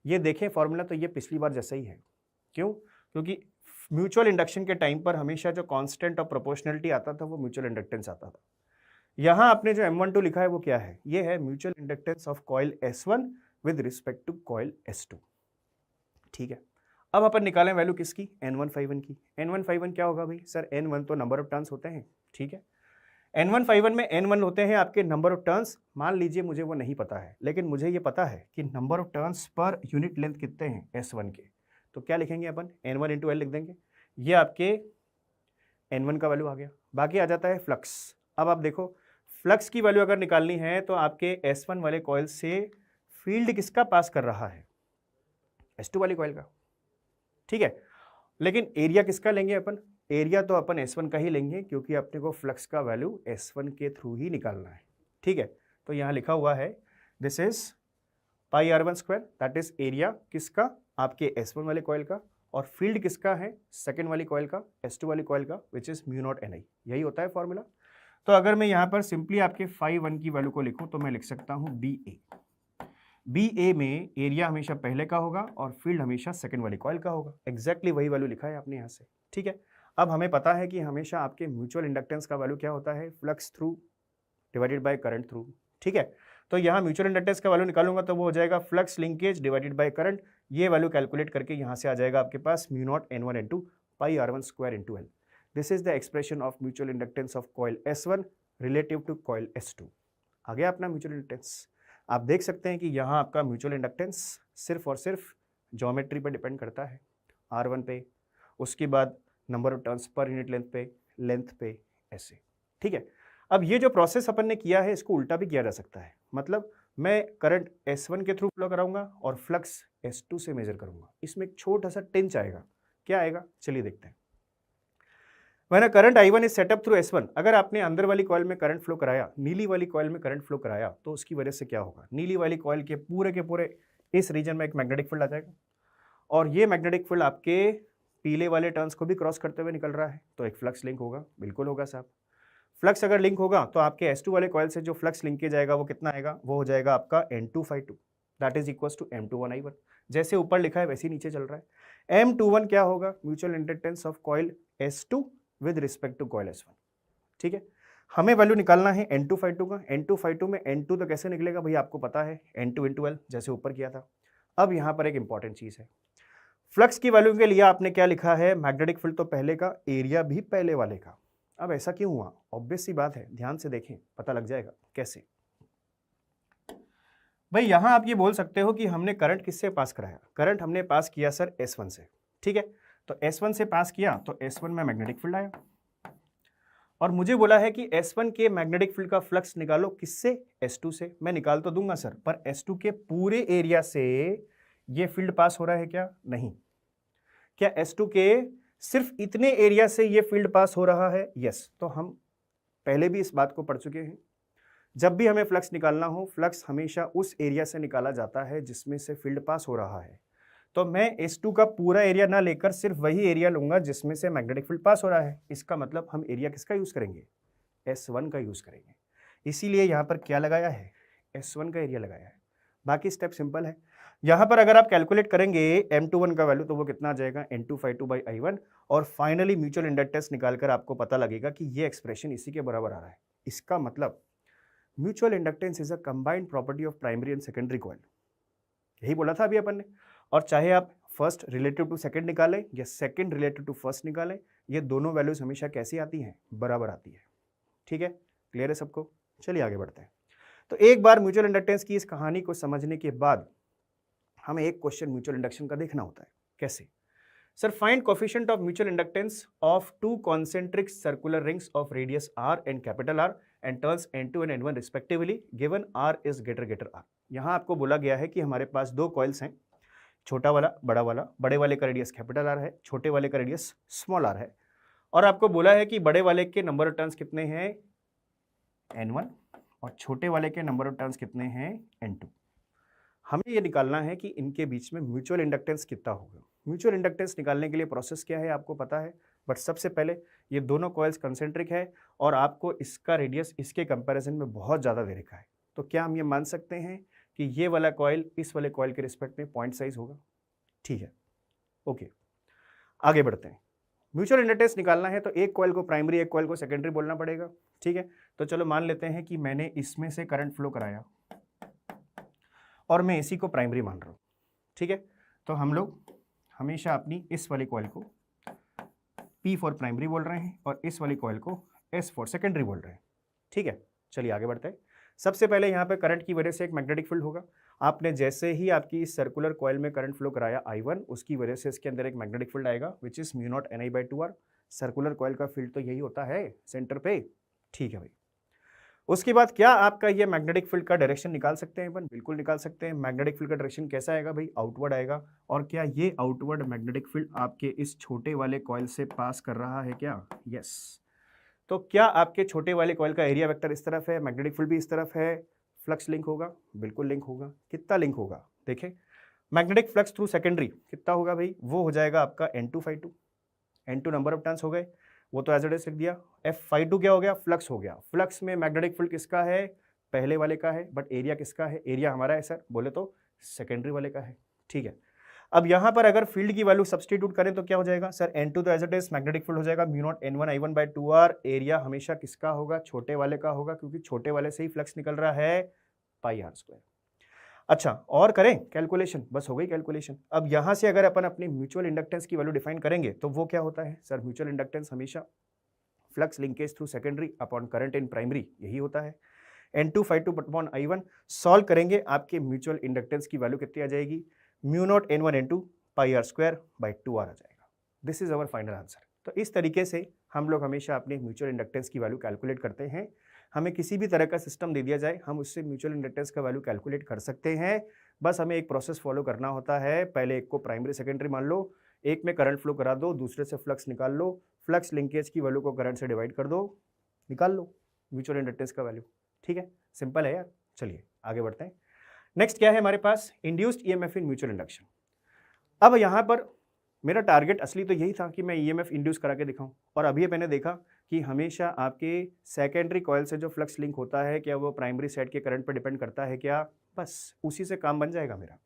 ये देखें फॉर्मूला तो ये पिछली बार जैसा ही है। क्यों? क्योंकि म्यूचुअल इंडक्शन के टाइम पर हमेशा जो कांस्टेंट ऑफ प्रोपोर्शनलिटी आता था वो म्यूचुअल इंडक्टेंस आता था। यहाँ आपने जो M12 लिखा है वो क्या है, ये है mutual inductance of coil S1 with respect to coil S2। ठीक है, अब अपन निकालें वैल्यू किसकी, N1 की। N1 क्या होगा भाई सर, N1 तो नंबर ऑफ टर्न्स होते हैं। ठीक है, N1 में N1 होते हैं आपके नंबर ऑफ टर्न्स। मान लीजिए मुझे वो नहीं पता है, लेकिन मुझे ये पता है कि number of turns per unit length कितने हैं S1 के। तो क्या लिखेंगे अपन, N1 इंटू L लिख देंगे। ये आपके N1 का वैल्यू आ गया। बाकी आ जाता है फ्लक्स। अब आप देखो, फ्लक्स की वैल्यू अगर निकालनी है तो आपके S1 वाले कॉइल से फील्ड किसका पास कर रहा है, S2 वाली कॉइल का। ठीक है, लेकिन एरिया किसका लेंगे अपन, एरिया तो अपन S1 का ही लेंगे, क्योंकि अपने को फ्लक्स का वैल्यू S1 के थ्रू ही निकालना है। ठीक है, तो यहाँ लिखा हुआ है this is pi R1 square, that is area किसका, आपके S1 वाले कॉइल का, और फील्ड किसका है, सेकेंड वाली कॉइल का, S2 वाली कॉइल का, which is mu naught NI। यही होता है फॉर्मूला। तो अगर मैं यहाँ पर सिंपली आपके phi1 की वैल्यू को लिखूँ तो मैं लिख सकता हूँ BA में एरिया हमेशा पहले का होगा और फील्ड हमेशा सेकंड वाली कॉइल का होगा। एग्जैक्टली वही वैल्यू लिखा है आपने यहाँ से। ठीक है, अब हमें पता है कि हमेशा आपके म्यूचुअल इंडक्टेंस का वैल्यू क्या होता है, flux through divided by current through. ठीक है, तो यहाँ म्यूचुअल इंडक्टेंस का वैल्यू निकालूंगा तो वो हो जाएगा flux linkage divided by current. ये वैल्यू कैलकुलेट करके यहाँ से आ जाएगा आपके पास mu naught N1 into pi R1 square into L। This is the expression of mutual inductance of coil S1 relative to coil S2। आ गया अपना म्यूचुअल इंडक्टेंस। आप देख सकते हैं कि यहाँ आपका म्यूचुअल इंडक्टेंस सिर्फ और सिर्फ ज्योमेट्री पर डिपेंड करता है, R1 पे, उसके बाद number of turns per unit length पे ऐसे। ठीक है, अब ये जो प्रोसेस अपन ने किया है इसको उल्टा भी किया जा सकता है। मतलब मैं करंट S1 के थ्रू फ्लो कराऊंगा और फ्लक्स S2 से मेजर करूंगा। इसमें एक छोटा सा टिंच आएगा। क्या आएगा, चलिए देखते हैं। When a current I1 is set up through S1, अगर आपने अंदर वाली कॉइल में करंट फ्लो कराया, नीली वाली कॉइल में करंट फ्लो कराया, तो उसकी वजह से क्या होगा, नीली वाली कॉइल के पूरे इस रीजन में एक मैग्नेटिक फील्ड आ जाएगा, और ये मैग्नेटिक फील्ड आपके पीले वाले टर्न्स को भी क्रॉस करते हुए निकल रहा है, तो एक फ्लक्स लिंक होगा। बिल्कुल होगा साहब। फ्लक्स अगर लिंक होगा तो आपके S2 वाले कॉइल से जो फ्लक्स लिंकेज आएगा वो कितना आएगा, वो हो जाएगा आपका N2/2, that is equal to M21I1। जैसे ऊपर लिखा है वैसे ही नीचे चल रहा है। M21 क्या होगा, mutual inductance of coil S2 with respect to coil S1। ठीक है, हमें वैल्यू निकालना है N2/2 का। N2/2 में N2 तो कैसे निकलेगा भाई, आपको पता है N2 इंटू L, जैसे ऊपर किया था। अब यहाँ पर एक इंपॉर्टेंट चीज है, फ्लक्स की वैल्यू के लिए आपने क्या लिखा है, मैग्नेटिक फील्ड तो पहले का, एरिया भी पहले वाले का। अब ऐसा क्यों हुआ, ऑब्वियस सी बात है, ध्यान से देखें पता लग जाएगा कैसे। भाई यहाँ आप ये बोल सकते हो कि हमने करंट किससे पास कराया, करंट हमने पास किया सर S1 से। ठीक है, तो S1 से पास किया तो S1 में मैग्नेटिक फील्ड आया, और मुझे बोला है कि S1 के मैग्नेटिक फील्ड का फ्लक्स निकालो किससे, S2 से। मैं निकाल तो दूंगा सर, पर S2 के पूरे एरिया से ये फील्ड पास हो रहा है क्या, नहीं। क्या S2 के सिर्फ इतने एरिया से ये फील्ड पास हो रहा है, यस। तो हम पहले भी इस बात को पढ़ चुके हैं, जब भी हमें फ्लक्स निकालना हो, फ्लक्स हमेशा उस एरिया से निकाला जाता है जिसमें से फील्ड पास हो रहा है। तो मैं S2 का पूरा एरिया ना लेकर सिर्फ वही एरिया लूंगा जिसमें से मैग्नेटिक फील्ड पास हो रहा है। इसका मतलब हम एरिया किसका यूज करेंगे, S1 का यूज करेंगे। इसीलिए यहाँ पर क्या लगाया है, S1 का एरिया लगाया है। बाकी स्टेप सिंपल है। यहाँ पर अगर आप कैलकुलेट करेंगे M21 का वैल्यू तो वो कितना आ जाएगा, N2/2/I1, और फाइनली म्यूचुअल इंडक्टेंस निकालकर आपको पता लगेगा कि ये एक्सप्रेशन इसी के बराबर आ रहा है। इसका मतलब mutual inductance is a combined property of primary and secondary coil. यही बोला था अभी अपन ने। और चाहे आप फर्स्ट रिलेटिव टू सेकंड निकालें या सेकंड रिलेटिव टू फर्स्ट निकालें, ये दोनों वैल्यूज हमेशा कैसी आती हैं, बराबर आती है। ठीक है, क्लियर है सबको। चलिए आगे बढ़ते हैं। तो एक बार म्यूचुअल इंडक्टेंस की इस कहानी को समझने के बाद हमें एक क्वेश्चन म्यूचुअल इंडक्शन का देखना होता है। कैसे sir, find coefficient of mutual inductance of to concentric circular rings of radius R and capital R and turns N2 and N1 respectively given R is greater R। यहाँ आपको बोला गया है कि हमारे पास दो कॉइल्स हैं, छोटा वाला बड़ा वाला, बड़े वाले का रेडियस कैपिटल R है, छोटे वाले का रेडियस स्मॉल r है, और आपको बोला है कि बड़े वाले के नंबर ऑफ टर्न्स कितने हैं N1 और छोटे वाले के नंबर ऑफ टर्न्स कितने हैं N2। हमें ये निकालना है कि इनके बीच में म्यूचुअल इंडक्टेंस कितना होगा। म्यूचुअल इंडक्टेंस निकालने के लिए प्रोसेस क्या है आपको पता है, बट सबसे पहले ये दोनों कॉइल्स कंसेंट्रिक है और आपको इसका रेडियस इसके कंपैरिजन में बहुत ज़्यादा दे रखा है। तो क्या हम ये मान सकते हैं कि ये वाला कॉइल इस वाले कॉइल के रिस्पेक्ट में पॉइंट साइज होगा। ठीक है, ओके। आगे बढ़ते हैं। म्यूचुअल इंडक्टेंस निकालना है तो एक कॉइल को प्राइमरी एक कॉइल को सेकेंडरी बोलना पड़ेगा, ठीक है। तो चलो मान लेते हैं कि मैंने इसमें से करंट फ्लो कराया और मैं इसी को प्राइमरी मान रहा हूँ, ठीक है। तो हम लोग हमेशा अपनी इस वाली कॉइल को P फॉर प्राइमरी बोल रहे हैं और इस वाली कॉइल को S फॉर सेकेंडरी बोल रहे हैं, ठीक है। चलिए आगे बढ़ते हैं। सबसे पहले यहाँ पे करंट की वजह से एक मैग्नेटिक फील्ड होगा। आपने जैसे ही आपकी इस सर्कुलर कॉइल में करंट फ्लो कराया I1, उसकी वजह से इसके अंदर एक मैग्नेटिक फील्ड आएगा which is mu naught NI/2R। Circular coil का फील्ड तो यही होता है सेंटर पे, ठीक है भाई। उसके बाद क्या आपका ये मैग्नेटिक फील्ड का डायरेक्शन निकाल सकते हैं अपन? बिल्कुल निकाल सकते हैं। मैग्नेटिक फील्ड का डायरेक्शन कैसा आएगा भाई? आउटवर्ड आएगा। और क्या ये आउटवर्ड मैग्नेटिक फील्ड आपके इस छोटे वाले कॉइल से पास कर रहा है क्या? यस। तो क्या आपके छोटे वाले कॉइल का एरिया वेक्टर इस तरफ है, मैग्नेटिक फील्ड भी इस तरफ है, फ्लक्स लिंक होगा? बिल्कुल लिंक होगा। कितना लिंक होगा देखें, मैग्नेटिक फ्लक्स थ्रू सेकेंडरी कितना होगा भाई? वो हो जाएगा आपका N2/2। N2 number of turns हो गए, वो तो एज इट इज लिख दिया। F/2 क्या हो गया? फ्लक्स हो गया। फ्लक्स में मैग्नेटिक फील्ड किसका है? पहले वाले का है, बट एरिया किसका है? एरिया हमारा है सर, बोले तो सेकेंडरी वाले का है, ठीक है। अब यहां पर अगर फील्ड की वैल्यू सब्स्टिट्यूट करें तो क्या हो जाएगा सर? N2 तो as it is magnetic field हो जाएगा म्यू नॉट N1I1/2R। एरिया हमेशा किसका होगा? छोटे वाले का होगा, क्योंकि छोटे वाले से ही फ्लक्स निकल रहा है, πr²। अच्छा, और करें कैलकुलेशन? बस हो गई कैलकुलेशन। अब यहां से अगर अपन अपनी म्यूचुअल इंडक्टेंस की वैल्यू डिफाइन करेंगे तो वो क्या होता है सर? म्यूचुअल इंडक्टेंस हमेशा flux linkage through secondary upon current in primary, यही होता है। N2/2/I1 सॉल्व करेंगे, आपके म्यूचुअल इंडक्टेंस की वैल्यू कितनी आ जाएगी? म्यू नॉट N1N2 πr²/2R आ जाएगा। This is our final answer. तो इस तरीके से हम लोग हमेशा अपने म्यूचुअल इंडक्टेंस की वैल्यू कैलकुलेट करते हैं। हमें किसी भी तरह का सिस्टम दे दिया जाए, हम उससे म्यूचुअल इंडक्टेंस का वैल्यू कैलकुलेट कर सकते हैं। बस हमें एक प्रोसेस फॉलो करना होता है। पहले एक को प्राइमरी सेकेंडरी मान लो, एक में करंट फ्लो करा दो, दूसरे से फ्लक्स निकाल लो, फ्लक्स लिंकेज की वैल्यू को करंट से डिवाइड कर दो, निकाल लो म्यूचुअल इंडक्टेंस का वैल्यू, ठीक है। सिंपल है यार। चलिए आगे बढ़ते हैं। नेक्स्ट क्या है हमारे पास? Induced EMF in mutual induction. अब यहाँ पर मेरा टारगेट असली तो यही था कि मैं ईएमएफ इंड्यूस करा के दिखाऊं, और अभी मैंने देखा कि हमेशा आपके सेकेंडरी कॉइल से जो फ्लक्स लिंक होता है, क्या वो प्राइमरी साइड के करंट पर डिपेंड करता है क्या? बस उसी से काम बन जाएगा मेरा।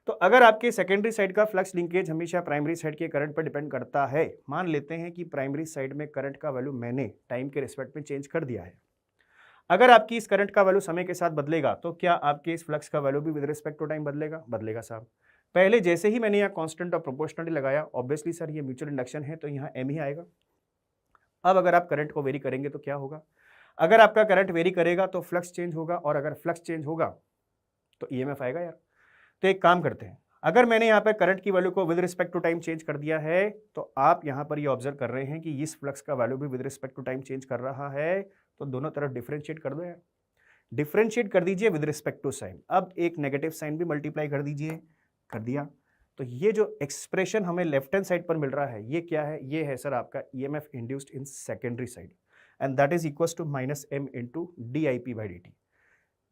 तो अगर आपके सेकेंडरी साइड का फ्लक्स लिंकेज हमेशा प्राइमरी साइड के करंट पर डिपेंड करता है, मान लेते हैं कि प्राइमरी साइड में करंट का वैल्यू मैंने टाइम के रिस्पेक्ट में चेंज कर दिया है। अगर आपकी इस करंट का वैल्यू समय के साथ बदलेगा तो क्या आपके इस फ्लक्स का वैल्यू भी विद रिस्पेक्ट टू टाइम बदलेगा? बदलेगा साहब। पहले जैसे ही मैंने यहाँ कांस्टेंट और प्रोपोर्शनली लगाया, ऑब्वियसली सर ये म्यूचुअल इंडक्शन है तो यहाँ m ही आएगा। अब अगर आप करंट को वेरी करेंगे तो क्या होगा? अगर आपका करंट वेरी करेगा तो फ्लक्स चेंज होगा, और अगर फ्लक्स चेंज होगा तो ईएमएफ आएगा यार। तो एक काम करते हैं, अगर मैंने यहाँ पे करंट की वैल्यू को with respect to time change कर दिया है, तो आप यहाँ पर ये ऑब्जर्व कर रहे हैं कि इस फ्लक्स का वैल्यू भी with respect to time change कर रहा है। तो दोनों तरफ डिफरेंशिएट कर दो यार, डिफरेंशिएट कर दीजिए विद रिस्पेक्ट टू साइन। अब एक नेगेटिव साइन भी मल्टीप्लाई कर दीजिए, कर दिया। तो ये जो एक्सप्रेशन हमें लेफ्ट हैंड साइड पर मिल रहा है, ये क्या है? ये है सर आपका EMF induced in secondary side, and that is equal to -m into dIP/dt।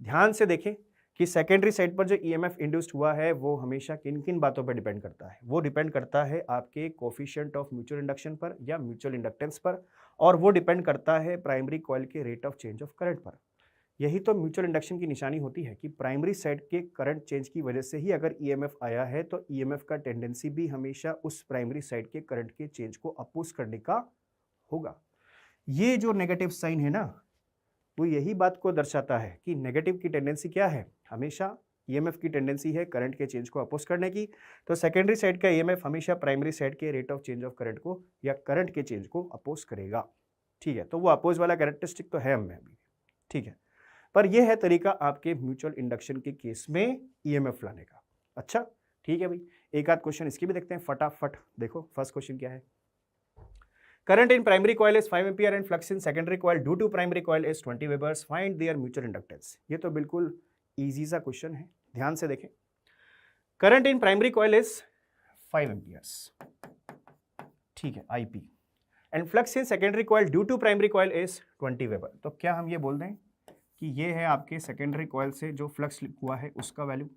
ध्यान से देखें कि सेकेंडरी साइड पर जो ईएमएफ इंड्यूस्ड हुआ है वो हमेशा किन किन बातों पर डिपेंड करता है? वो डिपेंड करता है आपके कोफिशिएंट ऑफ म्यूचुअल इंडक्शन पर या म्यूचुअल इंडक्टेंस पर, और वो डिपेंड करता है प्राइमरी कॉइल के rate of change of current पर। यही तो म्यूचुअल इंडक्शन की निशानी होती है कि प्राइमरी साइड के करंट चेंज की वजह से ही अगर ईएमएफ आया है, तो ईएमएफ का टेंडेंसी भी हमेशा उस प्राइमरी साइड के करंट के चेंज को अपोज करने का होगा। ये जो नेगेटिव साइन है ना, वो यही बात को दर्शाता है कि नेगेटिव की टेंडेंसी क्या है? हमेशा ईएमएफ की टेंडेंसी है करंट के चेंज को अपोज करने की। तो सेकेंडरी साइड का ईएमएफ हमेशा प्राइमरी साइड के rate of change of current को या करंट के चेंज को अपोज करेगा, ठीक है। तो वो अपोज वाला कैरेक्टरिस्टिक तो है हमें अभी, ठीक है। पर यह है तरीका आपके म्यूचुअल इंडक्शन के केस में ईएमएफ लाने का। अच्छा ठीक है भाई, एक आध क्वेश्चन इसकी भी देखते हैं फटाफट। देखो फर्स्ट क्वेश्चन क्या है? Current in primary coil is 5 ampere and flux in secondary coil due to primary coil is 20 webers, find their mutual inductance. ये तो बिल्कुल इजी सा क्वेश्चन है, ध्यान से देखें। Current in primary coil is 5 amperes, ठीक है, IP, and flux in secondary coil due to primary coil is 20 weber. तो क्या हम ये बोल दें कि ये है आपके सेकेंडरी कॉइल से जो फ्लक्स हुआ है उसका वैल्यू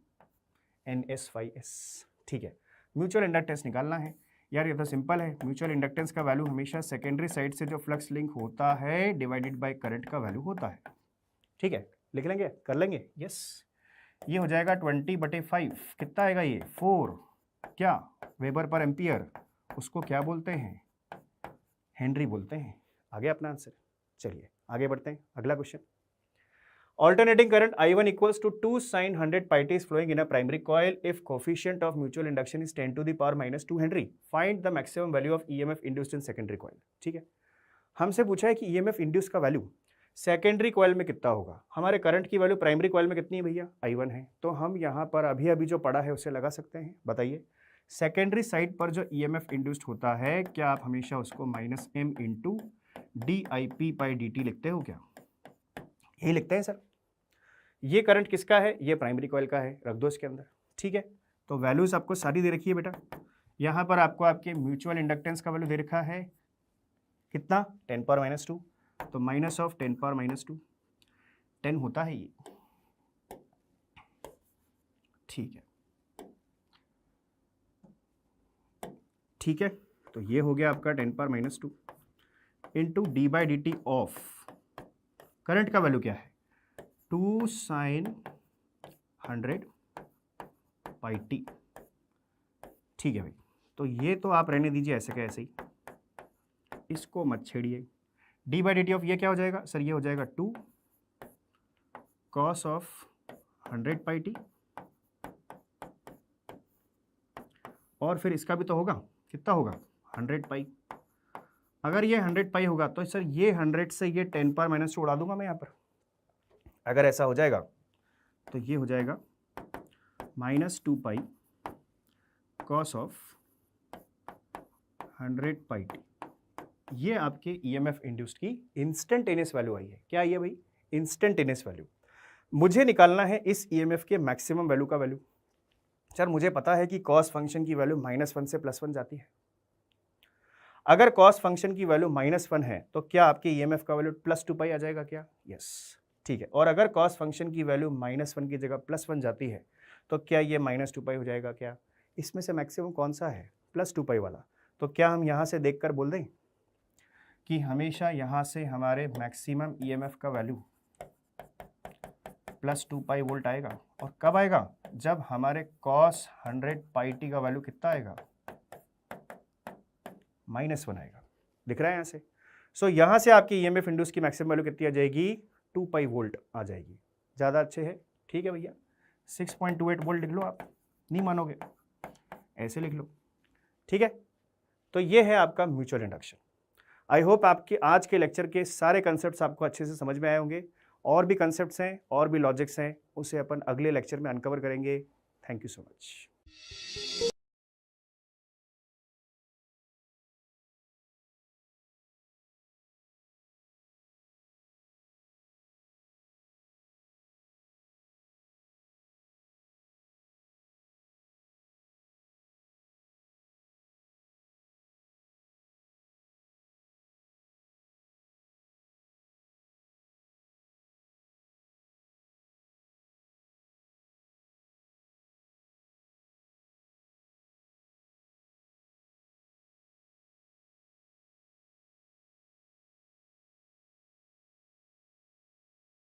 NS/S, ठीक है। म्यूचुअल इंडक्टेंस निकालना है यार, ये तो सिंपल है। म्यूचुअल इंडक्टेंस का वैल्यू हमेशा सेकेंडरी साइड से जो फ्लक्स लिंक होता है डिवाइडेड बाय करंट का वैल्यू होता है, ठीक है। लिख लेंगे, कर लेंगे, यस। ये हो जाएगा 20/5, कितना आएगा ये? 4 क्या वेबर पर एम्पियर। उसको क्या बोलते हैं, हेनरी बोलते हैं। आगे अपना आंसर। चलिए आगे बढ़ते हैं, अगला question. Alternating current I1 equals to 2 sin 100 pi t is flowing in a primary coil if coefficient of mutual induction is 10 to the power minus 2 Henry. Find the maximum value of EMF induced in secondary coil. ठीक है, हमसे पूछा है कि EMF induced का value secondary coil में कितना होगा। हमारे करंट की वैल्यू प्राइमरी कॉइल में कितनी है भैया, I1 है, तो हम यहाँ पर अभी अभी जो पढ़ा है उसे लगा सकते हैं। बताइए सेकेंडरी साइड पर जो EMF इंड्यूस्ड होता है, क्या आप हमेशा उसको माइनस एम इंटू DIP/dt लिखते हो क्या? यही लिखते हैं सर। ये करंट किसका है, ये प्राइमरी कॉइल का है, रख दो इसके अंदर। ठीक है, तो वैल्यूज आपको सारी दे रखी है बेटा। यहाँ पर आपको आपके म्यूचुअल इंडक्टेंस का वैल्यू दे रखा है कितना, 10⁻², तो माइनस ऑफ 10⁻², 10 होता है ये। ठीक है, ठीक है, तो ये हो गया आपका 10⁻² इंटू d/dt ऑफ करंट का वैल्यू क्या है, 2 sin 100 pi t। ठीक है भाई, तो ये तो आप रहने दीजिए ऐसे का ऐसे ही, इसको मत छेड़िए। d/dt ऑफ ये क्या हो जाएगा सर, ये हो जाएगा 2 cos ऑफ 100 pi t, और फिर इसका भी तो होगा, कितना होगा 100 पाई। अगर ये 100 पाई होगा तो सर ये 100 से ये 10⁻² उड़ा दूंगा मैं यहाँ पर। अगर ऐसा हो जाएगा तो ये हो जाएगा -2 पाई cos ऑफ 100 पाई t। ये आपके EMF इंड्यूस्ड की इंस्टेंटेनियस वैल्यू आई है। क्या आई है भाई, इंस्टेंटेनियस वैल्यू। मुझे निकालना है इस EMF के मैक्सिमम वैल्यू का वैल्यू। सर मुझे पता है कि कॉस फंक्शन की वैल्यू -1 से +1 जाती है। अगर कॉस फंक्शन की वैल्यू -1 है तो क्या आपके EMF का वैल्यू +2 पाई आ जाएगा क्या, यस। ठीक है, और अगर कॉस फंक्शन की वैल्यू -1 की जगह +1 जाती है तो क्या ये -2 पाई हो जाएगा क्या? इसमें से मैक्सिमम कौन सा है, +2 पाई वाला। तो क्या हम यहाँ से देखकर बोल दें कि हमेशा यहाँ से हमारे मैक्सिमम EMF का वैल्यू +2 पाई वोल्ट आएगा, और कब आएगा, जब हमारे cos 100 पाई t का वैल्यू कितना आएगा, -1 आएगा। दिख रहा है यहाँ से। सो यहाँ से आपकी EMF इंड्यूस की मैक्सिमम वैल्यू कितनी आ जाएगी, 2 पाई वोल्ट आ जाएगी। ज़्यादा अच्छे है, ठीक है भैया। 6.28 वोल्ट लिख लो, आप नहीं मानोगे ऐसे लिख लो। ठीक है, तो ये है आपका म्यूचुअल इंडक्शन। आई होप आपके आज के लेक्चर के सारे कंसेप्ट्स आपको अच्छे से समझ में आए होंगे। और भी कंसेप्ट्स हैं और भी लॉजिक्स हैं, उसे अपन अगले लेक्चर में अनकवर करेंगे। Thank you so much.